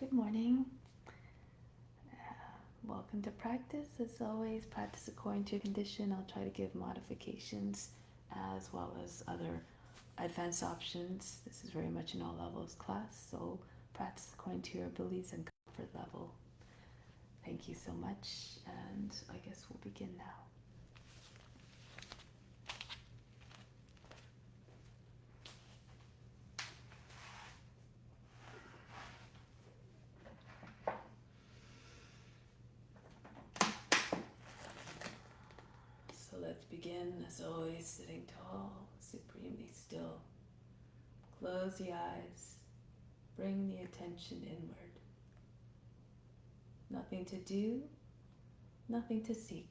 Good morning. Welcome to practice. As always, practice according to your condition. I'll try to give modifications as well as other advanced options. This is very much an all levels class, so practice according to your abilities and comfort level. Thank you so much, and I guess we'll begin now. So let's begin, as always, sitting tall, supremely still. Close the eyes, bring the attention inward. Nothing to do, nothing to seek.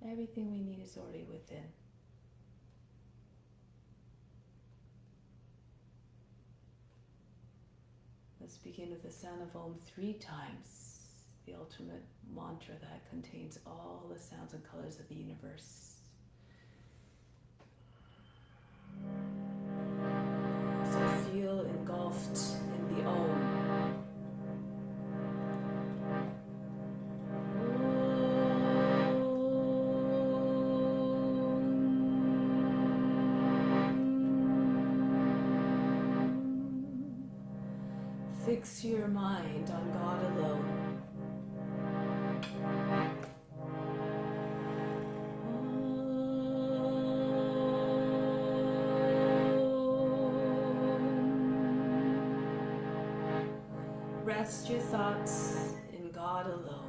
Everything we need is already within. Let's begin with the sound of Om 3 times, the ultimate mantra that contains all the sounds and colors of the universe. So feel engulfed in the Om. Fix your mind on God alone. Rest your thoughts in God alone.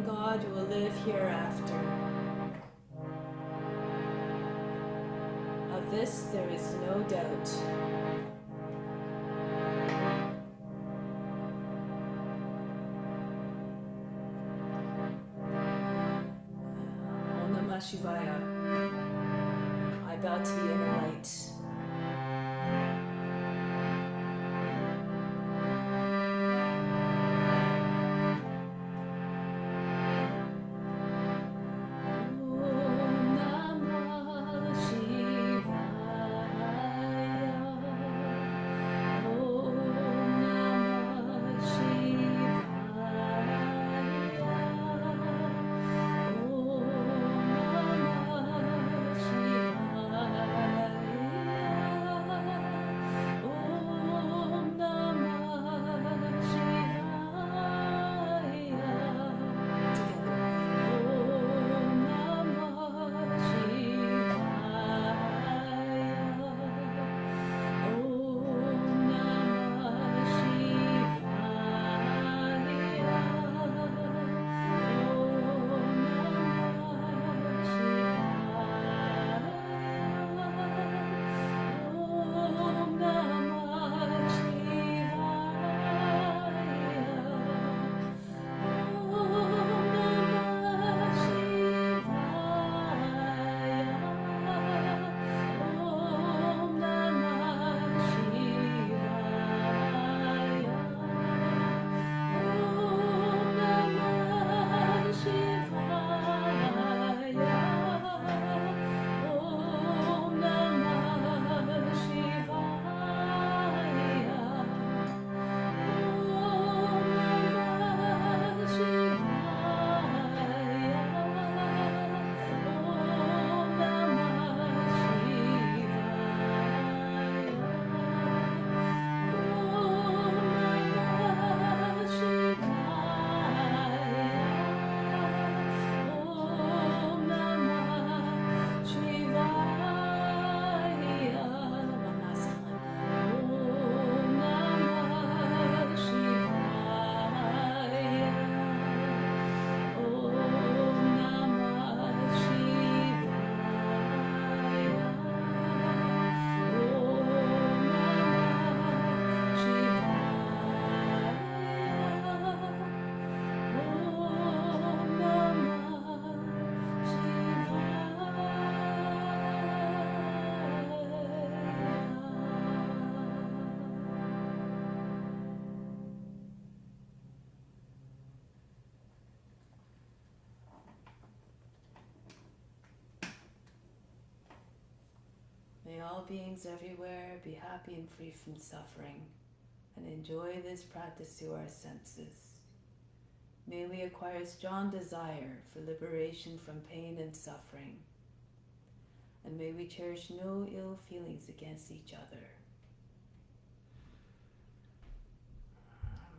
God will live hereafter. Of this there is no doubt. Om Namah Shivaya. I bow to the inner light. all beings everywhere be happy and free from suffering, and enjoy this practice through our senses. May we acquire strong desire for liberation from pain and suffering, and may we cherish no ill feelings against each other.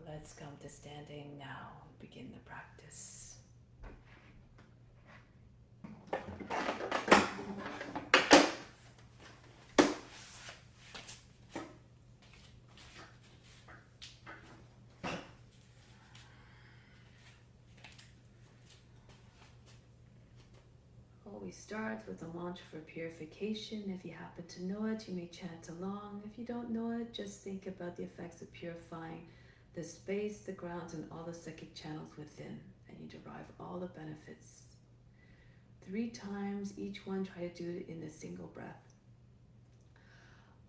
Let's come to standing now and begin the practice. We start with a mantra for purification. If you happen to know it, you may chant along. If you don't know it, just think about the effects of purifying the space, the ground, and all the psychic channels within, and you derive all the benefits. 3 times, each one, try to do it in a single breath.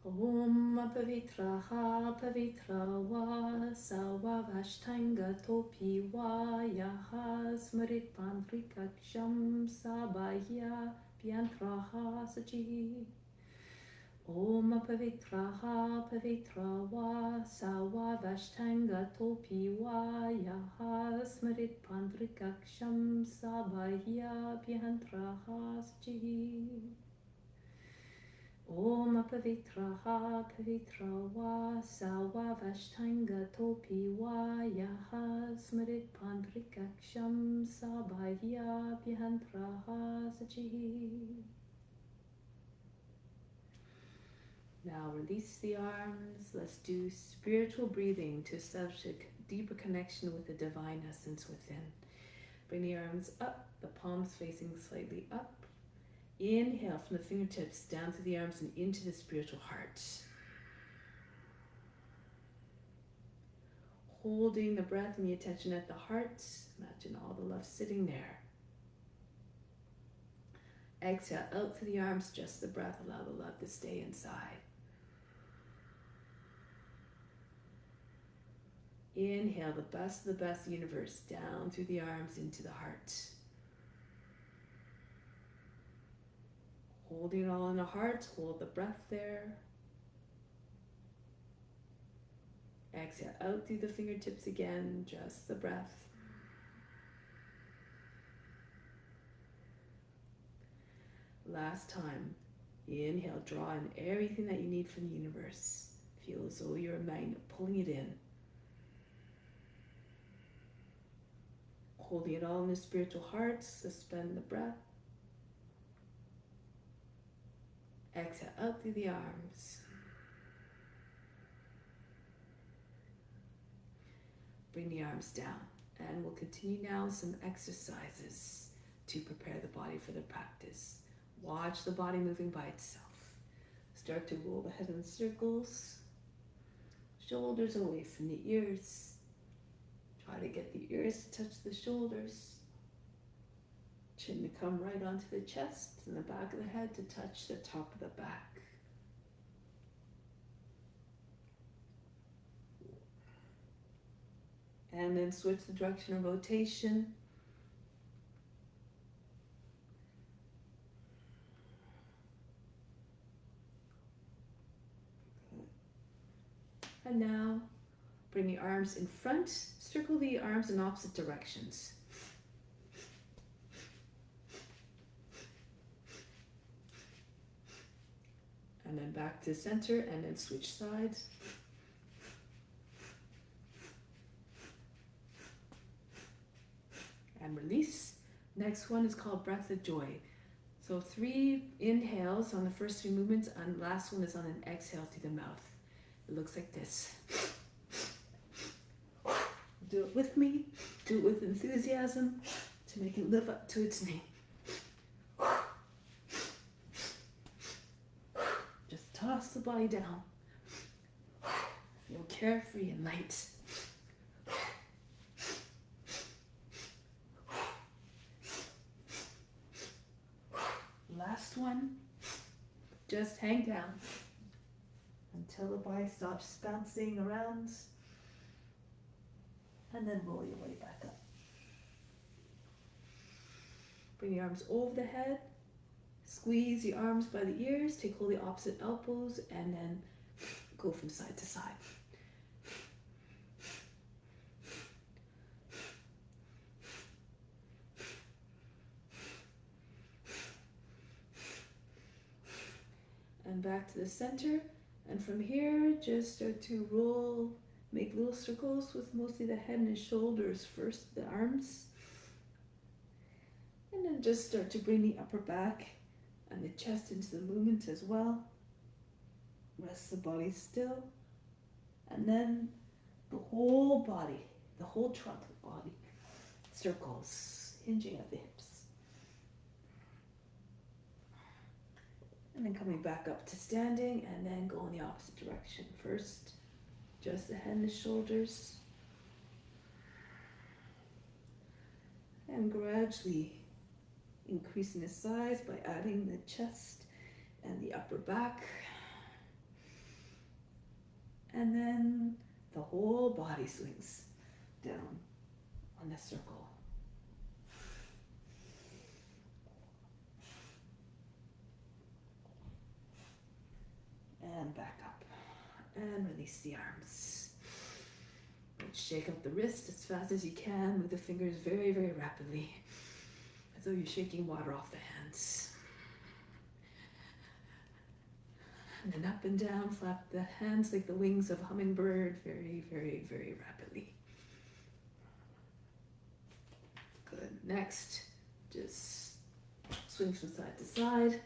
Om Pavitraha Pavitrava Savavashtanga Topi Vayaha Smrit Pandrikaksham Sabhaya Pyantraha Sachi. Om Pavitraha Pavitrava Savavashtanga Topi Vayaha Smrit Pandrikaksham Sabhaya Pyantraha Sachi. Om Pavitraha Pavitrava Savavashtanga Topi Vayaha Smrit Pandrikaksham Sabhaya Pyantraha Sachi. Now release the arms. Let's do spiritual breathing to establish a deeper connection with the divine essence within. Bring the arms up, the palms facing slightly up. Inhale from the fingertips down through the arms and into the spiritual heart. Holding the breath and the attention at the heart. Imagine all the love sitting there. Exhale out through the arms, just the breath. Allow the love to stay inside. Inhale the best of the best universe down through the arms into the heart. Holding it all in the heart, hold the breath there. Exhale out through the fingertips again, just the breath. Last time, inhale, draw in everything that you need from the universe. Feel as though you're a magnet pulling it in. Holding it all in the spiritual heart, suspend the breath. Exhale out through the arms. Bring the arms down, and we'll continue now with some exercises to prepare the body for the practice. Watch the body moving by itself. Start to roll the head in circles. Shoulders away from the ears. Try to get the ears to touch the shoulders. Chin to come right onto the chest and the back of the head to touch the top of the back. And then switch the direction of rotation. And now bring the arms in front. Circle the arms in opposite directions. And then back to center, and then switch sides. And release. Next one is called Breath of Joy. So 3 inhales on the first 3 movements, and the last one is on an exhale through the mouth. It looks like this. Do it with me. Do it with enthusiasm to make it live up to its name. Toss the body down. Feel carefree and light. Last one. Just hang down until the body stops bouncing around, and then roll your way back up. Bring the arms over the head. Squeeze the arms by the ears, take hold of the opposite elbows, and then go from side to side. And back to the center. And from here, just start to roll, make little circles with mostly the head and shoulders first, the arms. And then just start to bring the upper back and the chest into the movement as well. Rest the body still. And then the whole body, the whole trunk of the body, circles, hinging at the hips. And then coming back up to standing, and then go in the opposite direction. First, just the head and the shoulders. And gradually increasing the size by adding the chest and the upper back. And then the whole body swings down on the circle. And back up. And release the arms. And shake up the wrists as fast as you can. Move the fingers very, very rapidly, as though you're shaking water off the hands. And then up and down, flap the hands like the wings of a hummingbird, very, very, very rapidly. Good. Next, just swing from side to side.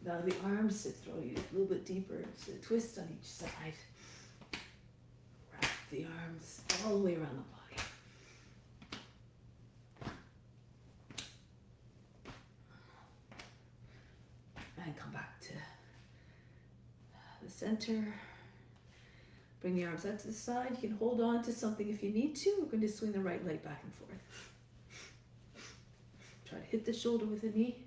Now the arms to throw you a little bit deeper, so twist on each side. Wrap the arms all the way around the body. And come back to the center. Bring the arms out to the side. You can hold on to something if you need to. We're going to swing the right leg back and forth. Try to hit the shoulder with the knee.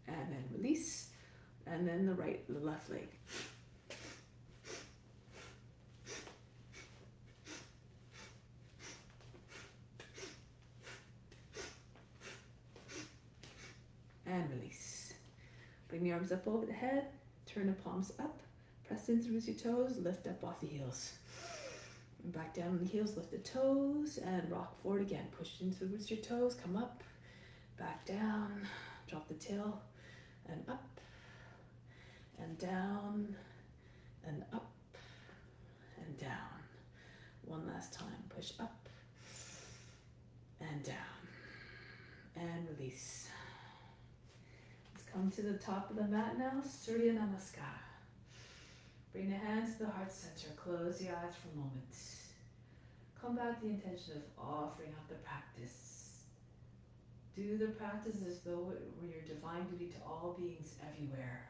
And then release. And then the left leg. And release. Bring the arms up over the head. Turn the palms up. Press in through your toes. Lift up off the heels. And back down on the heels. Lift the toes. And rock forward again. Push in through your toes. Come up. Back down. Drop the tail. And up. And down. And up. And down. One last time. Push up. And down. And release. Come to the top of the mat now, Surya Namaskar. Bring the hands to the heart center. Close the eyes for a moment. Come back to the intention of offering up the practice. Do the practice as though it were your divine duty to all beings everywhere.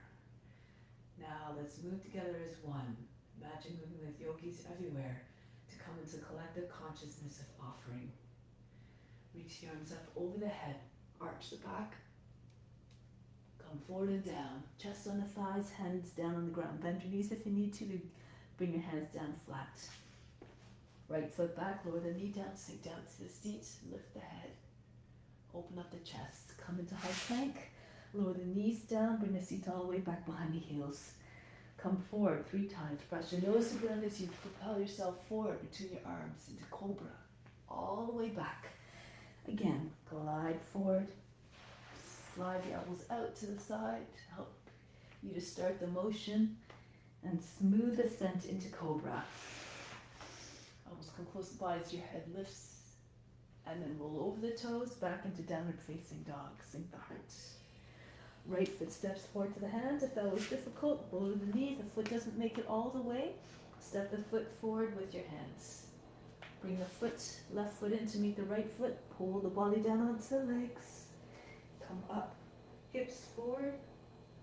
Now let's move together as one. Imagine moving with yogis everywhere to come into collective consciousness of offering. Reach the arms up over the head. Arch the back. Come forward and down, chest on the thighs, hands down on the ground. Bend your knees if you need to bring your hands down flat. Right foot back, lower the knee down, sink down to the seat, lift the head. Open up the chest, come into high plank, lower the knees down, bring the seat all the way back behind the heels. Come forward 3 times, press your nose to the ground as you propel yourself forward between your arms into cobra, all the way back. Again, glide forward. Slide the elbows out to the side to help you to start the motion and smooth ascent into cobra. Almost come close to the body as your head lifts and then roll over the toes back into downward facing dog. Sink the heart. Right foot steps forward to the hands. If that was difficult, lower the knees. The foot doesn't make it all the way. Step the foot forward with your hands. Bring the left foot in to meet the right foot. Pull the body down onto the legs. Come up, hips forward,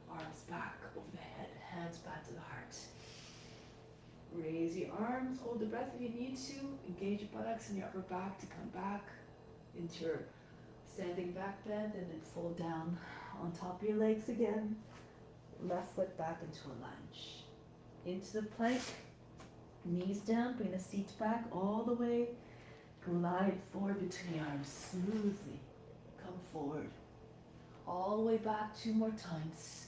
arms back over the head, hands back to the heart. Raise your arms, hold the breath if you need to. Engage your buttocks and your upper back to come back into your standing back bend and then fold down on top of your legs again. Left foot back into a lunge. Into the plank, knees down, bring the seat back all the way Glide forward between your arms smoothly. Come forward. All the way back 2 more times.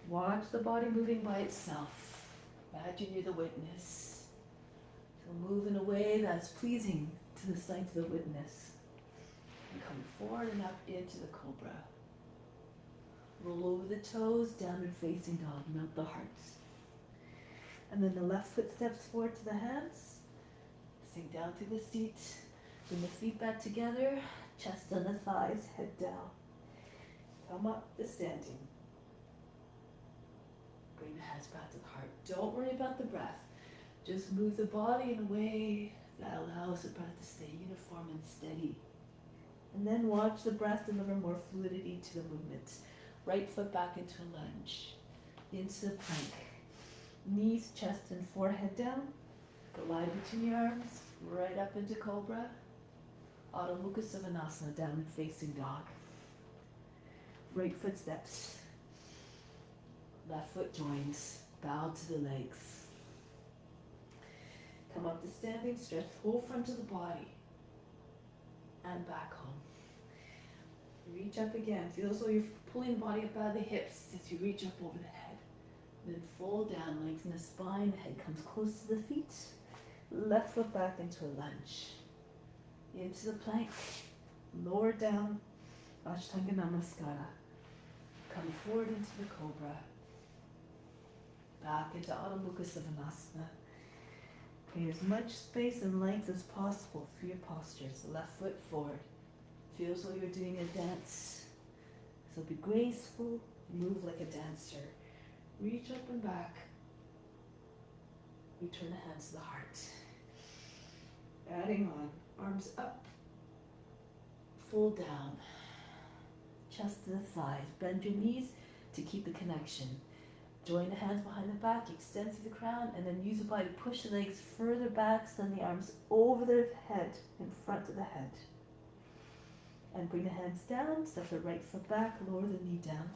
Watch the body moving by itself. Imagine you're the witness. So move in a way that's pleasing to the sight of the witness. And come forward and up into the cobra. Roll over the toes, downward facing dog, melt the heart. And then the left foot steps forward to the hands. Sink down through the seat. Bring the feet back together, chest on the thighs, head down. Come up to standing. Bring the hands back to the heart. Don't worry about the breath. Just move the body in a way that allows the breath to stay uniform and steady. And then watch the breath deliver more fluidity to the movement. Right foot back into a lunge. Into the plank. Knees, chest, and forehead down. Glide between your arms. Right up into cobra. Adho Mukha Savasana, downward facing dog. Right foot steps. Left foot joins. Bow to the legs. Come up to standing. Stretch the whole front of the body. And back home. Reach up again. Feel as though you're pulling the body up out of the hips as you reach up over the head. Then fold down, lengthen the spine. The head comes close to the feet. Left foot back into a lunge. Into the plank. Lower down. Ashtanga Namaskara. Come forward into the cobra. Back into Adho Mukha Savasana. Create as much space and length as possible for your postures. The left foot forward. Feels like you're doing a dance. So be graceful, move like a dancer. Reach up and back. Return the hands to the heart. Adding on, arms up, fold down, chest to the thighs. Bend your knees to keep the connection. Join the hands behind the back, extend through the crown, and then use the body to push the legs further back, send the arms over the head, in front of the head. And bring the hands down, step the right foot back, lower the knee down.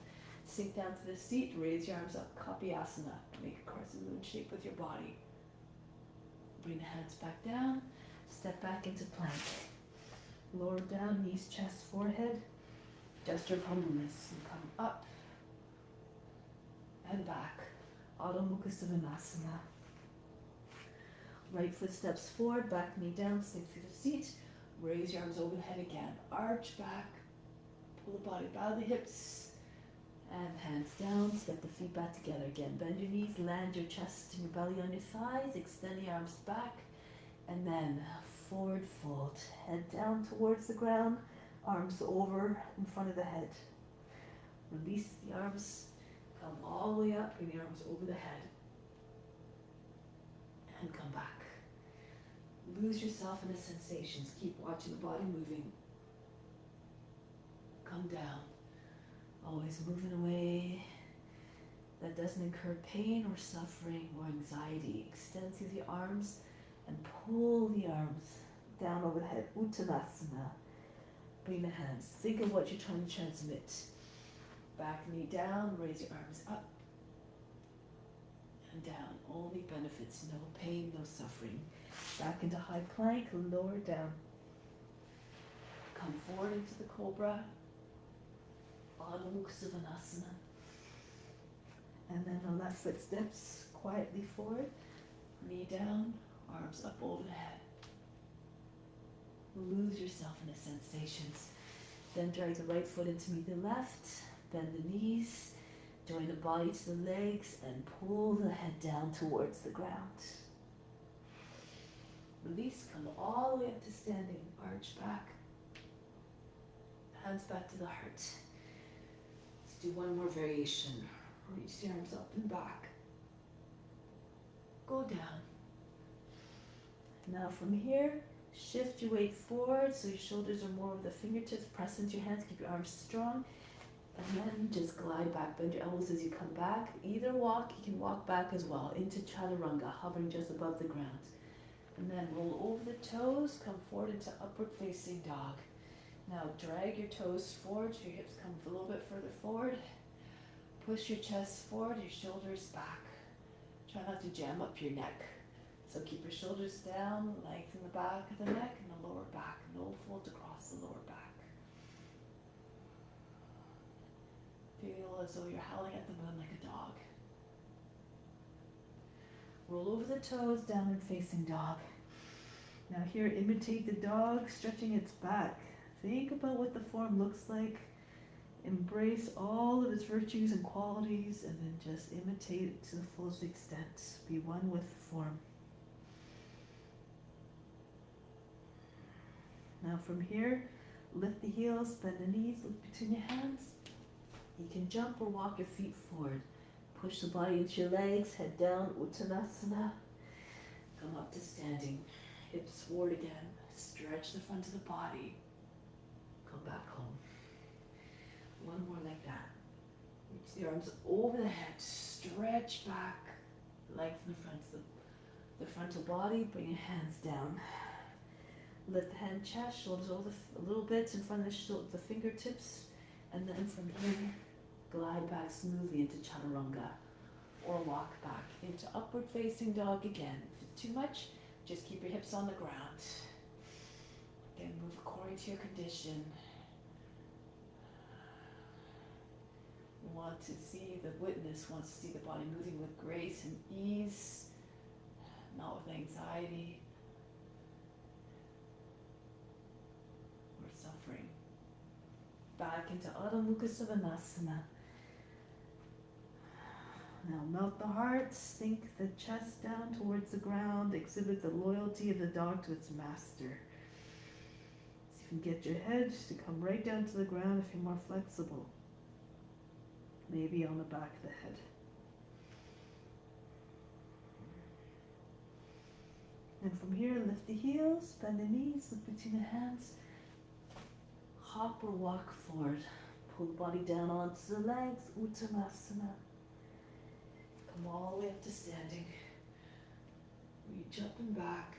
Sink down to the seat, raise your arms up, Kapiyasana. Make a crescent moon shape with your body. Bring the hands back down, step back into plank. Lower down, knees, chest, forehead. Gesture of humbleness. And come up and back. Adho Mukha Savasana. Right foot steps forward, back knee down, sink through the seat. Raise your arms over the head again. Arch back. Pull the body out of the hips. And hands down. Step the feet back together again. Bend your knees. Land your chest and your belly on your thighs. Extend the arms back. And then forward fold. Head down towards the ground. Arms over in front of the head. Release the arms. Come all the way up. Bring the arms over the head. And come back. Lose yourself in the sensations. Keep watching the body moving. Come down. Always move in a way that doesn't incur pain or suffering or anxiety. Extend through the arms and pull the arms down over the head. Uttanasana. Bring the hands. Think of what you're trying to transmit. Back knee down. Raise your arms up and down. Only benefits. No pain, no suffering. Back into high plank, lower down. Come forward into the cobra. Adho Mukha Savasana. And then the left foot steps quietly forward. Knee down, arms up over the head. Lose yourself in the sensations. Then drag the right foot into meet the left. Bend the knees. Join the body to the legs and pull the head down towards the ground. Release, come all the way up to standing, arch back, hands back to the heart. Let's do one more variation. Reach the arms up and back. Go down. Now from here, shift your weight forward so your shoulders are more over the fingertips. Press into your hands, keep your arms strong. And then just glide back, bend your elbows as you come back. Either walk, you can walk back as well, into Chaturanga, hovering just above the ground. And then roll over the toes, come forward into upward facing dog. Now drag your toes forward, so your hips come a little bit further forward. Push your chest forward, your shoulders back. Try not to jam up your neck. So keep your shoulders down, lengthen the back of the neck and the lower back. No fold across the lower back. Feel as though you're howling at the moon like a dog. Roll over the toes, downward facing dog. Now here, imitate the dog stretching its back. Think about what the form looks like. Embrace all of its virtues and qualities, and then just imitate it to the fullest extent. Be one with the form. Now from here, lift the heels, bend the knees, look between your hands. You can jump or walk your feet forward. Push the body into your legs, head down, Uttanasana. Come up to standing. Hips forward again. Stretch the front of the body. Come back home. One more like that. Reach the arms over the head. Stretch back. Lengthen the frontal body. Bring your hands down. Lift the hand, chest, shoulders over a little bit in front of the fingertips. And then from here, glide back smoothly into chaturanga. Or walk back into upward facing dog again. If it's too much, just keep your hips on the ground. Again, move according to your condition. Witness wants to see the body moving with grace and ease, not with anxiety or suffering. Back into Adho Mukha Savasana. Now melt the heart, sink the chest down towards the ground, exhibit the loyalty of the dog to its master. See if you can get your head to come right down to the ground if you're more flexible. Maybe on the back of the head. And from here, lift the heels, bend the knees, look between the hands. Hop or walk forward. Pull the body down onto the legs, Uttanasana. Come all the way up to standing. Reach up and back.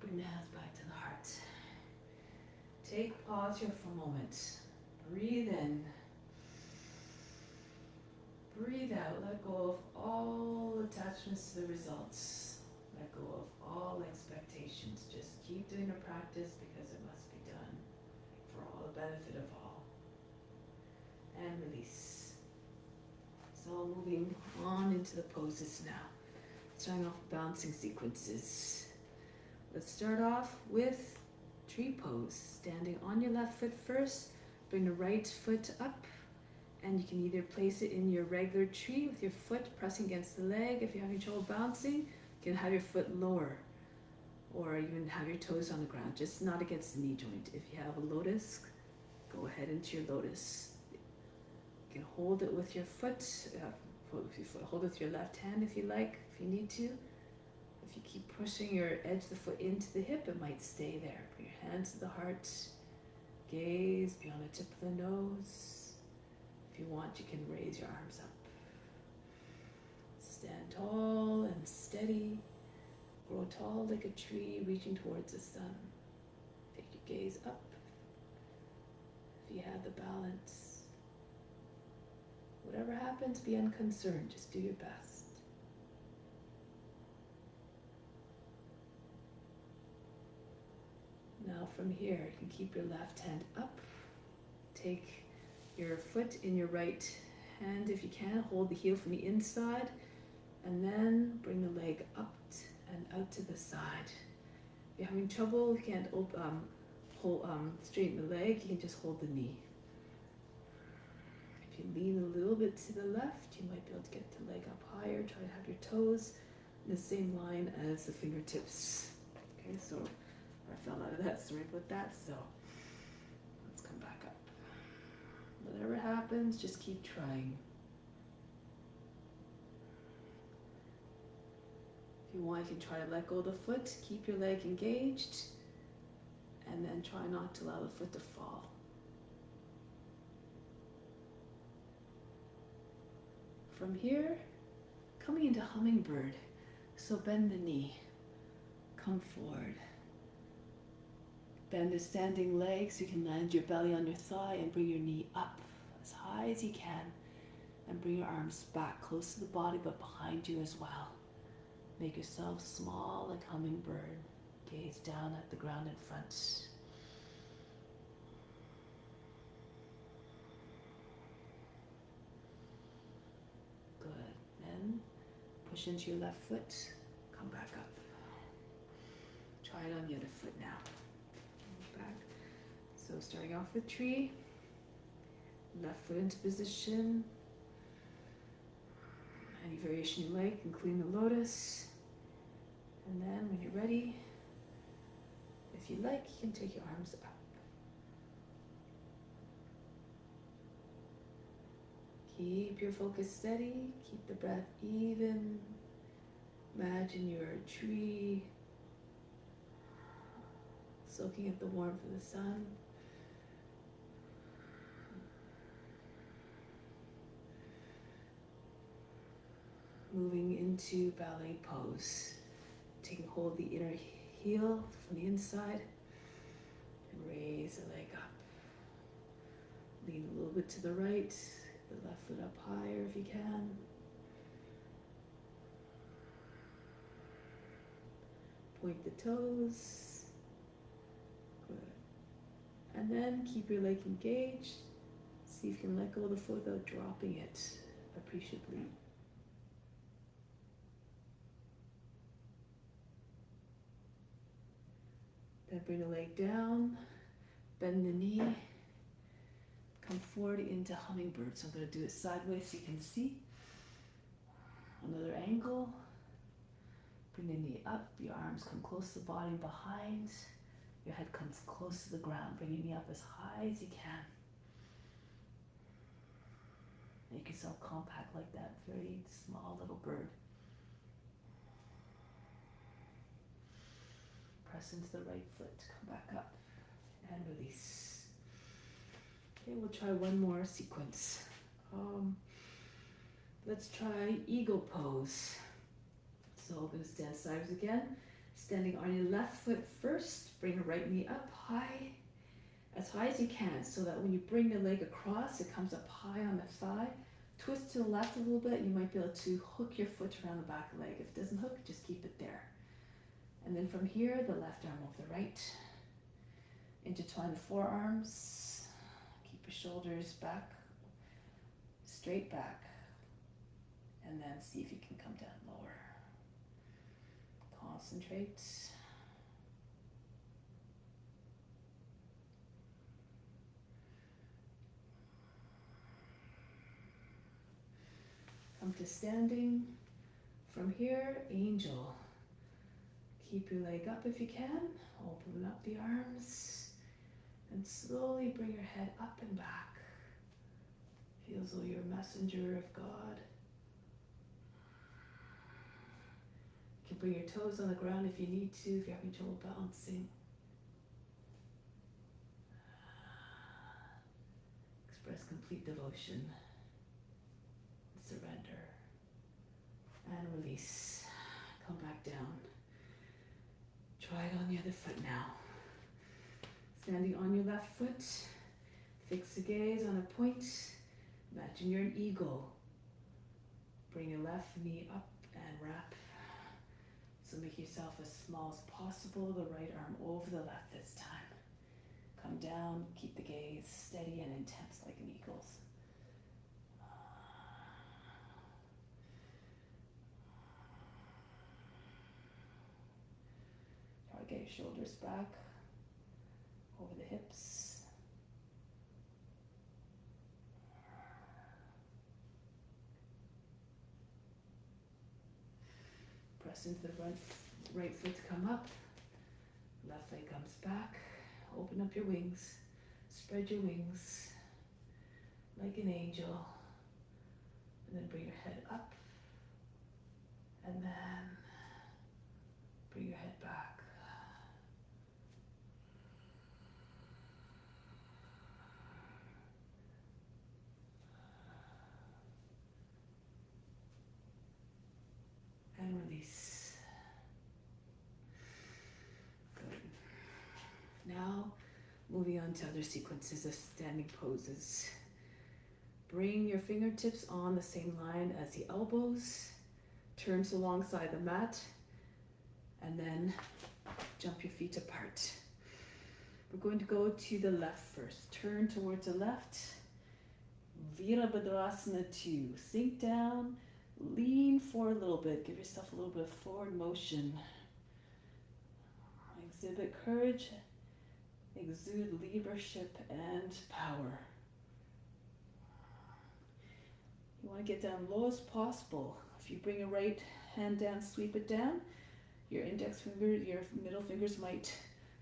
Bring the hands back to the heart. Take pause here for a moment. Breathe in. Breathe out. Let go of all attachments to the results. Let go of all expectations. Just keep doing the practice because it must be done for all the benefit of all. And release. So moving on into the poses now. Starting off with bouncing sequences. Let's start off with tree pose. Standing on your left foot first. Bring the right foot up. And you can either place it in your regular tree with your foot pressing against the leg. If you're having trouble bouncing, you can have your foot lower. Or even have your toes on the ground, just not against the knee joint. If you have a lotus, go ahead into your lotus. You can hold it with your foot. Hold it with your left hand if you like, if you need to. If you keep pushing your edge of the foot into the hip, it might stay there. Bring your hands to the heart. Gaze beyond the tip of the nose. If you want, you can raise your arms up. Stand tall and steady. Grow tall like a tree reaching towards the sun. Take your gaze up. If you have the balance. Whatever happens, be unconcerned. Just do your best. Now from here, you can keep your left hand up. Take your foot in your right hand if you can. Hold the heel from the inside. And then bring the leg up and out to the side. If you're having trouble, you can't straighten the leg, you can just hold the knee. If you lean a little bit to the left, you might be able to get the leg up higher. Try to have your toes in the same line as the fingertips. Okay, so I fell out of that, sorry about that. So let's come back up. Whatever happens, just keep trying. If you want, you can try to let go of the foot, keep your leg engaged, and then try not to allow the foot to fall. From here, coming into hummingbird. So bend the knee, come forward. Bend the standing leg so you can land your belly on your thigh and bring your knee up as high as you can. And bring your arms back close to the body but behind you as well. Make yourself small like hummingbird. Gaze down at the ground in front. Good. Then push into your left foot. Come back up. Try it on the other foot now. Back. So starting off with tree. Left foot into position. Any variation you like, including the lotus. And then when you're ready, if you like, you can take your arms up. Keep your focus steady, keep the breath even. Imagine you're a tree, soaking up the warmth of the sun. Moving into ballet pose. Taking hold of the inner heel from the inside and raise the leg up. Lean a little bit to the right, the left foot up higher if you can. Point the toes. Good. And then keep your leg engaged. See if you can let go of the foot without dropping it appreciably. Then bring the leg down, bend the knee, come forward into hummingbird. So I'm going to do it sideways so you can see. Another angle. Bring the knee up, your arms come close to the body and behind. Your head comes close to the ground. Bring your knee up as high as you can. Make yourself compact like that, very small little bird. Press into the right foot, come back up and release. Okay, we'll try one more sequence. Let's try eagle pose. So we're going to stand sideways again. Standing on your left foot first, bring your right knee up high, as high as you can, so that when you bring the leg across, it comes up high on the thigh. Twist to the left a little bit, you might be able to hook your foot around the back leg. If it doesn't hook, just keep it there. And then from here, the left arm over the right. Intertwine the forearms. Keep your shoulders back, straight back. And then see if you can come down lower. Concentrate. Come to standing. From here, angel. Keep your leg up if you can. Open up the arms. And slowly bring your head up and back. Feel as though you're a messenger of God. You can bring your toes on the ground if you need to, if you're having trouble balancing. Express complete devotion. Surrender. And release. Come back down. Try it on the other foot now. Standing on your left foot, fix the gaze on a point. Imagine you're an eagle. Bring your left knee up and wrap. So make yourself as small as possible, the right arm over the left this time. Come down, keep the gaze steady and intense like an eagle's. Try to get your shoulders back over the hips. Press into the right foot to come up. Left leg comes back. Open up your wings. Spread your wings like an angel. And then bring your head up. And then bring your head back. And release. Good. Now, moving on to other sequences of standing poses. Bring your fingertips on the same line as the elbows. turns alongside the mat, and then jump your feet apart. We're going to go to the left first. Turn towards the left. Virabhadrasana 2. Sink down, lean forward a little bit. Give yourself a little bit of forward motion. Exhibit courage, exude leadership and power. You want to get down low as possible. If you bring your right hand down, sweep it down. Your index finger, your middle fingers might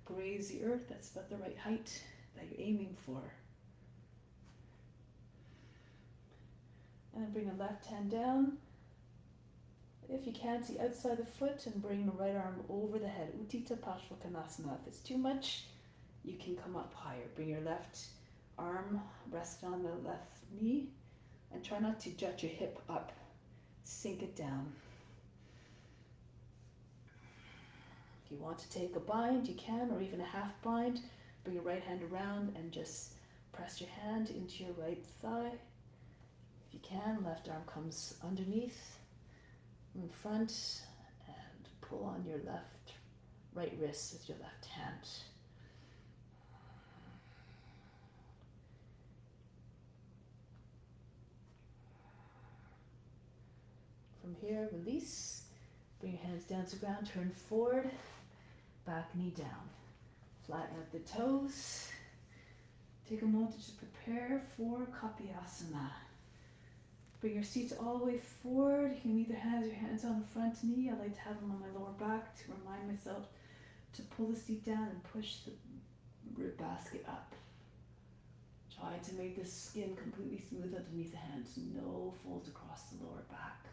graze the earth. That's about the right height that you're aiming for. And then bring the left hand down. If you can, see outside the foot and bring the right arm over the head. Uttita Parshvakonasana. If it's too much, you can come up higher. Bring your left arm, rest on the left knee, and try not to jut your hip up. Sink it down. If you want to take a bind, you can, or even a half bind. Bring your right hand around and just press your hand into your right thigh. If you can, left arm comes underneath, in front, and pull on your right wrist with your left hand. From here, release. Bring your hands down to the ground, turn forward, back knee down. Flatten out the toes. Take a moment to prepare for Kapyasana. Bring your seats all the way forward. You can either have your hands on the front knee. I like to have them on my lower back to remind myself to pull the seat down and push the rib basket up. Try to make the skin completely smooth underneath the hands. No folds across the lower back.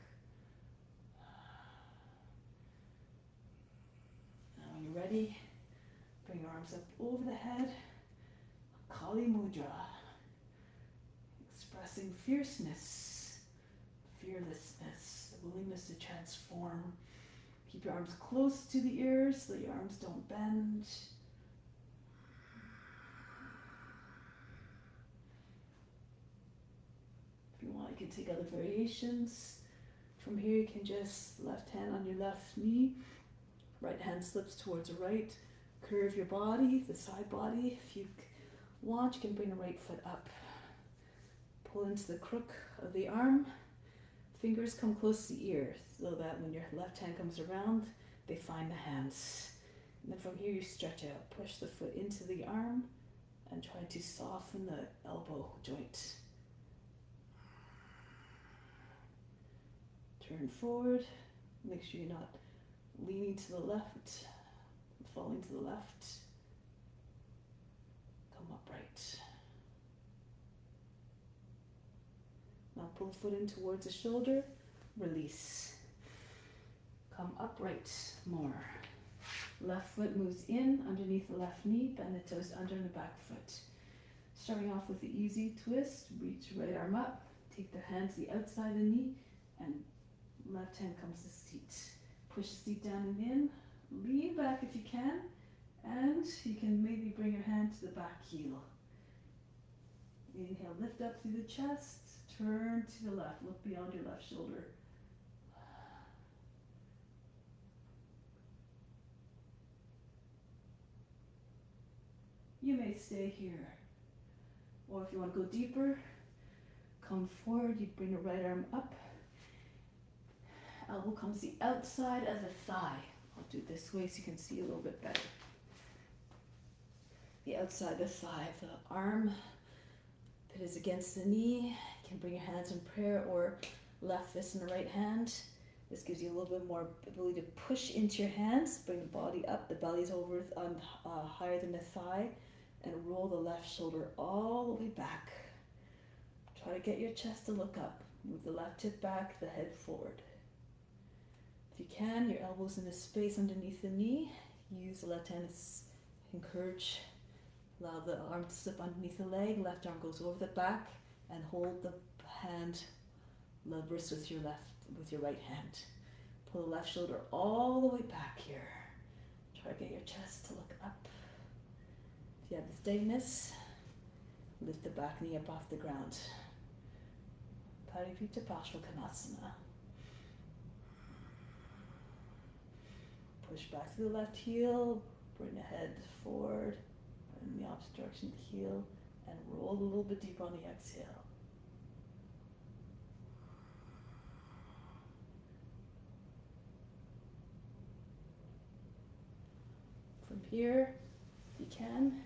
Now when you're ready, bring your arms up over the head. Kali Mudra. Expressing fierceness, fearlessness, the willingness to transform. Keep your arms close to the ears so your arms don't bend. If you want, you can take other variations. From here, you can just left hand on your left knee, right hand slips towards the right. Curve your body, the side body. If you want, you can bring the right foot up. Pull into the crook of the arm. Fingers come close to the ear so that when your left hand comes around, they find the hands. And then from here you stretch out. Push the foot into the arm and try to soften the elbow joint. Turn forward. Make sure you're not leaning to the left, falling to the left. Come upright. Now pull the foot in towards the shoulder, release. Come upright more. Left foot moves in underneath the left knee, bend the toes under the back foot. Starting off with the easy twist, reach right arm up, take the hands to the outside of the knee, and left hand comes to seat. Push the seat down and in, lean back if you can, and you can maybe bring your hand to the back heel. Inhale, lift up through the chest. Turn to the left, look beyond your left shoulder. You may stay here. Or if you want to go deeper, come forward, you bring the right arm up. Elbow comes the outside of the thigh. I'll do it this way so you can see a little bit better. The outside of the thigh of the arm. Pit is against the knee. You can bring your hands in prayer or left fist in the right hand. This gives you a little bit more ability to push into your hands, bring the body up, the belly's over higher than the thigh, and roll the left shoulder all the way back. Try to get your chest to look up. Move the left hip back, the head forward. If you can, your elbows in the space underneath the knee. Use the left hand to encourage. Allow the arm to slip underneath the leg. Left arm goes over the back and hold the hand, the wrist with your right hand. Pull the left shoulder all the way back here. Try to get your chest to look up. If you have the steadiness, lift the back knee up off the ground. Parivita Parshvakonasana. Push back to the left heel, bring the head forward, in the opposite direction of the heel, and roll a little bit deeper on the exhale. From here, if you can,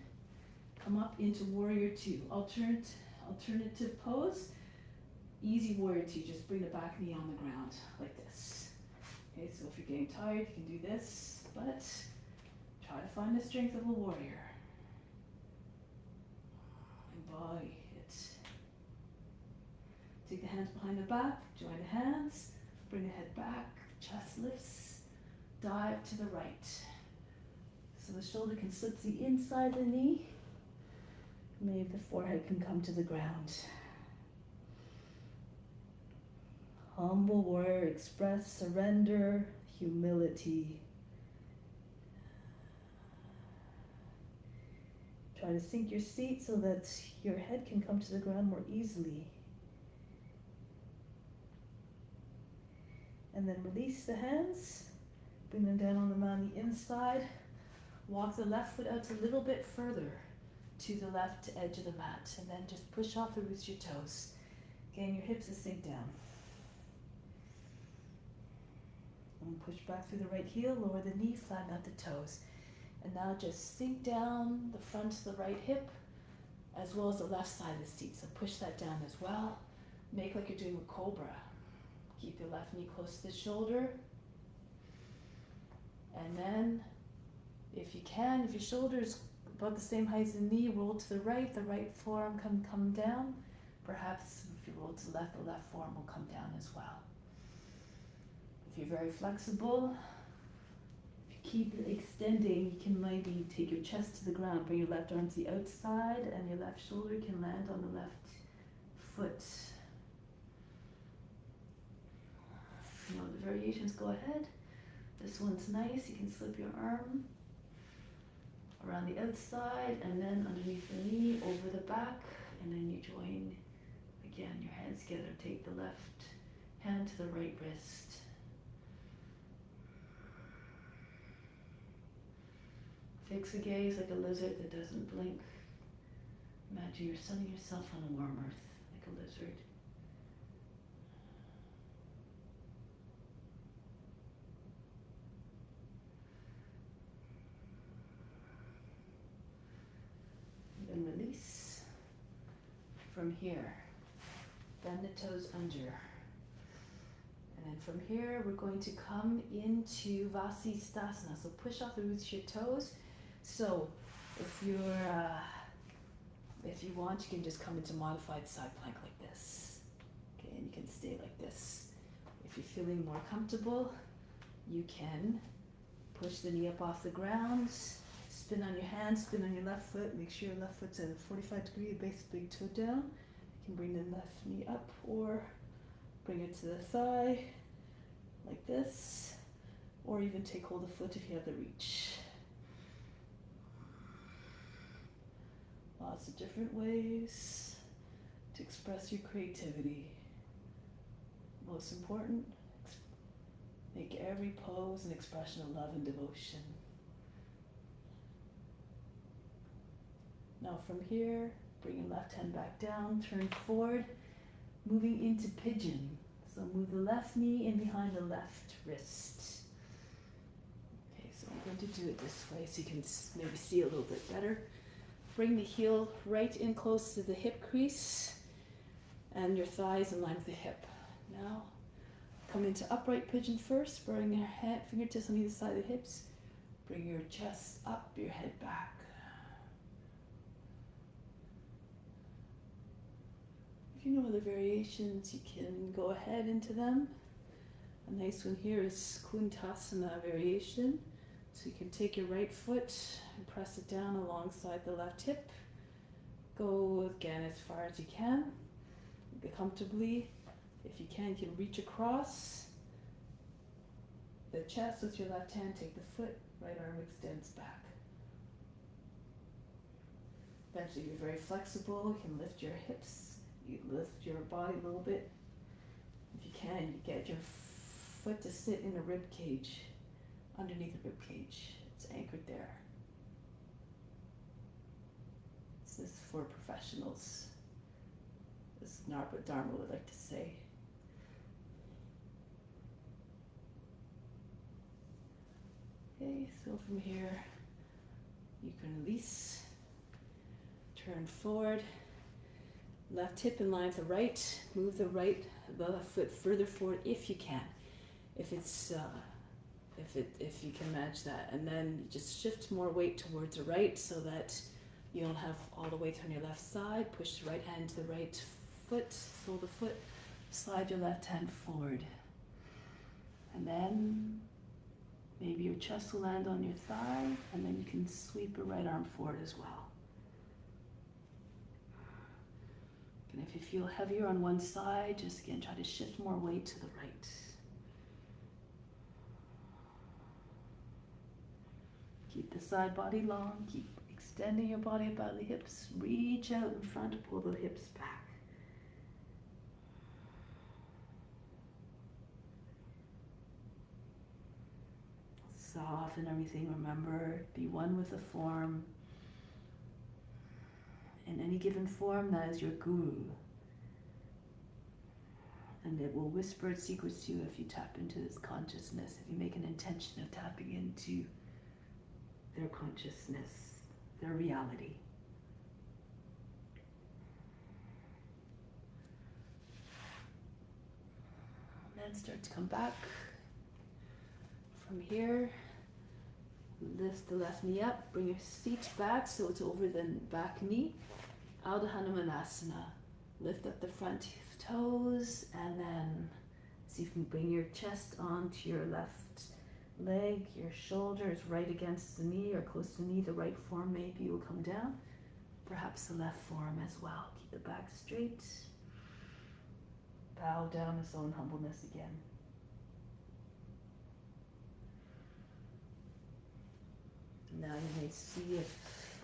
come up into Warrior Two, alternative pose. Easy Warrior Two, just bring the back knee on the ground, like this. Okay, so if you're getting tired, you can do this, but try to find the strength of a warrior. Embody it. Take the hands behind the back, join the hands, bring the head back, chest lifts, dive to the right. So the shoulder can slip to the inside of the knee. Maybe the forehead can come to the ground. Humble warrior, express surrender, humility. Try to sink your seat so that your head can come to the ground more easily. And then release the hands, bring them down on the mat on the inside. Walk the left foot out a little bit further to the left edge of the mat, and then just push off the roots of your toes. Again, your hips to sink down. And push back through the right heel, lower the knee, flatten out the toes. And now just sink down the front of the right hip, as well as the left side of the seat. So push that down as well. Make like you're doing a cobra. Keep your left knee close to the shoulder. And then, if you can, if your shoulder is about the same height as the knee, roll to the right forearm can come down. Perhaps if you roll to the left forearm will come down as well. If you're very flexible, if you keep extending, you can maybe take your chest to the ground, bring your left arm to the outside, and your left shoulder can land on the left foot. You know the variations, go ahead. This one's nice, you can slip your arm around the outside and then underneath the knee, over the back, and then you join again your hands together. Take the left hand to the right wrist. Fix the gaze like a lizard that doesn't blink. Imagine you're sunning yourself on a warm earth like a lizard. Then release. From here, bend the toes under. And then from here, we're going to come into Vasisthasana. So push off the roots of your toes. So if you want, you can just come into modified side plank like this. Okay, and you can stay like this. If you're feeling more comfortable, you can push the knee up off the ground. Spin on your hands, spin on your left foot. Make sure your left foot's at a 45 degree, base the big toe down. You can bring the left knee up or bring it to the thigh like this, or even take hold of the foot if you have the reach. Lots of different ways to express your creativity. Most important, make every pose an expression of love and devotion. Now from here, bring your left hand back down, turn forward, moving into pigeon. So move the left knee in behind the left wrist. Okay, so I'm going to do it this way so you can maybe see a little bit better. Bring the heel right in close to the hip crease and your thighs in line with the hip. Now, come into upright pigeon first, bring your fingertips on either side of the hips. Bring your chest up, your head back. If you know other variations, you can go ahead into them. A nice one here is Kuntasana variation. So you can take your right foot and press it down alongside the left hip. Go again as far as you can. Comfortably. If you can reach across the chest with your left hand. Take the foot, right arm extends back. Eventually you're very flexible. You can lift your hips. You lift your body a little bit. If you can, you get your foot to sit in a rib cage. underneath the rib cage. It's anchored there. This is for professionals, as Dharma would like to say. Okay, so from here, you can release, turn forward, left hip in line with the right, move the left foot further forward if you can. If you can manage that, and then just shift more weight towards the right so that you don't have all the weight on your left side. Push the right hand to the right foot, sole the foot, slide your left hand forward, and then maybe your chest will land on your thigh, and then you can sweep your right arm forward as well. And if you feel heavier on one side, just again try to shift more weight to the right. Keep the side body long, keep extending your body about the hips, reach out in front to pull the hips back. Soften everything, remember, be one with the form. In any given form, that is your guru. And it will whisper its secrets to you if you tap into this consciousness, if you make an intention of tapping into their consciousness, their reality. And then start to come back. From here, lift the left knee up, bring your seat back so it's over the back knee. Ardha Hanumanasana. Lift up the front toes, and then see if you can bring your chest onto your left leg. Your shoulder is right against the knee or close to the knee. The right form maybe will come down. Perhaps the left form as well. Keep the back straight. Bow down his own humbleness again. Now you may see if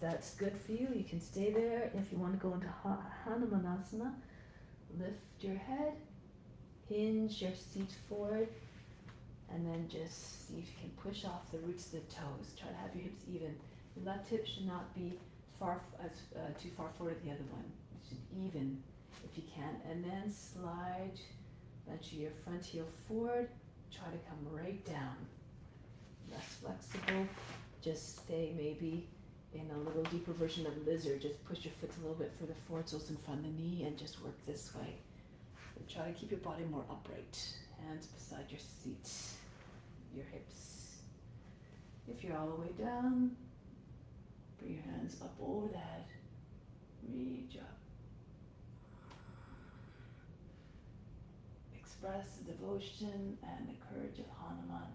that's good for you. You can stay there. If you want to go into Hanumanasana, lift your head, hinge your seat forward, and then just see if you can push off the roots of the toes. Try to have your hips even. Your left hip should not be too far forward than the other one. It should even if you can. And then slide, venture your front heel forward. Try to come right down. Less flexible. Just stay maybe in a little deeper version of lizard. Just push your foot a little bit further forward so it's in front of the knee, and just work this way. And try to keep your body more upright. Hands beside your seat, your hips. If you're all the way down, bring your hands up over the head. Reach up. Express the devotion and the courage of Hanuman.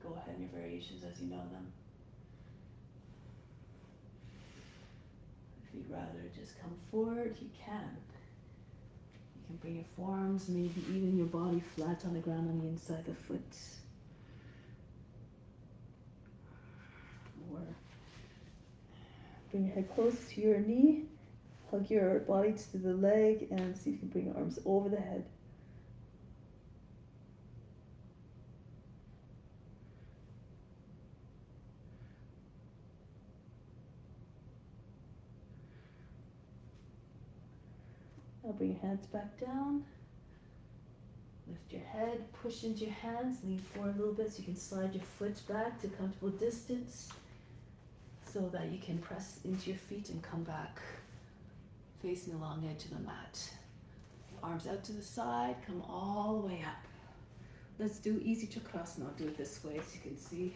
Go ahead in your variations as you know them. If you'd rather just come forward, you can. You can bring your forearms, maybe even your body flat on the ground on the inside of the foot. Or bring your head close to your knee, hug your body to the leg, and see if you can bring your arms over the head. Now bring your hands back down. Lift your head, push into your hands, lean forward a little bit so you can slide your foot back to a comfortable distance so that you can press into your feet and come back facing the long edge of the mat. Arms out to the side, come all the way up. Let's do easy chakrasana. I'll do it this way so you can see.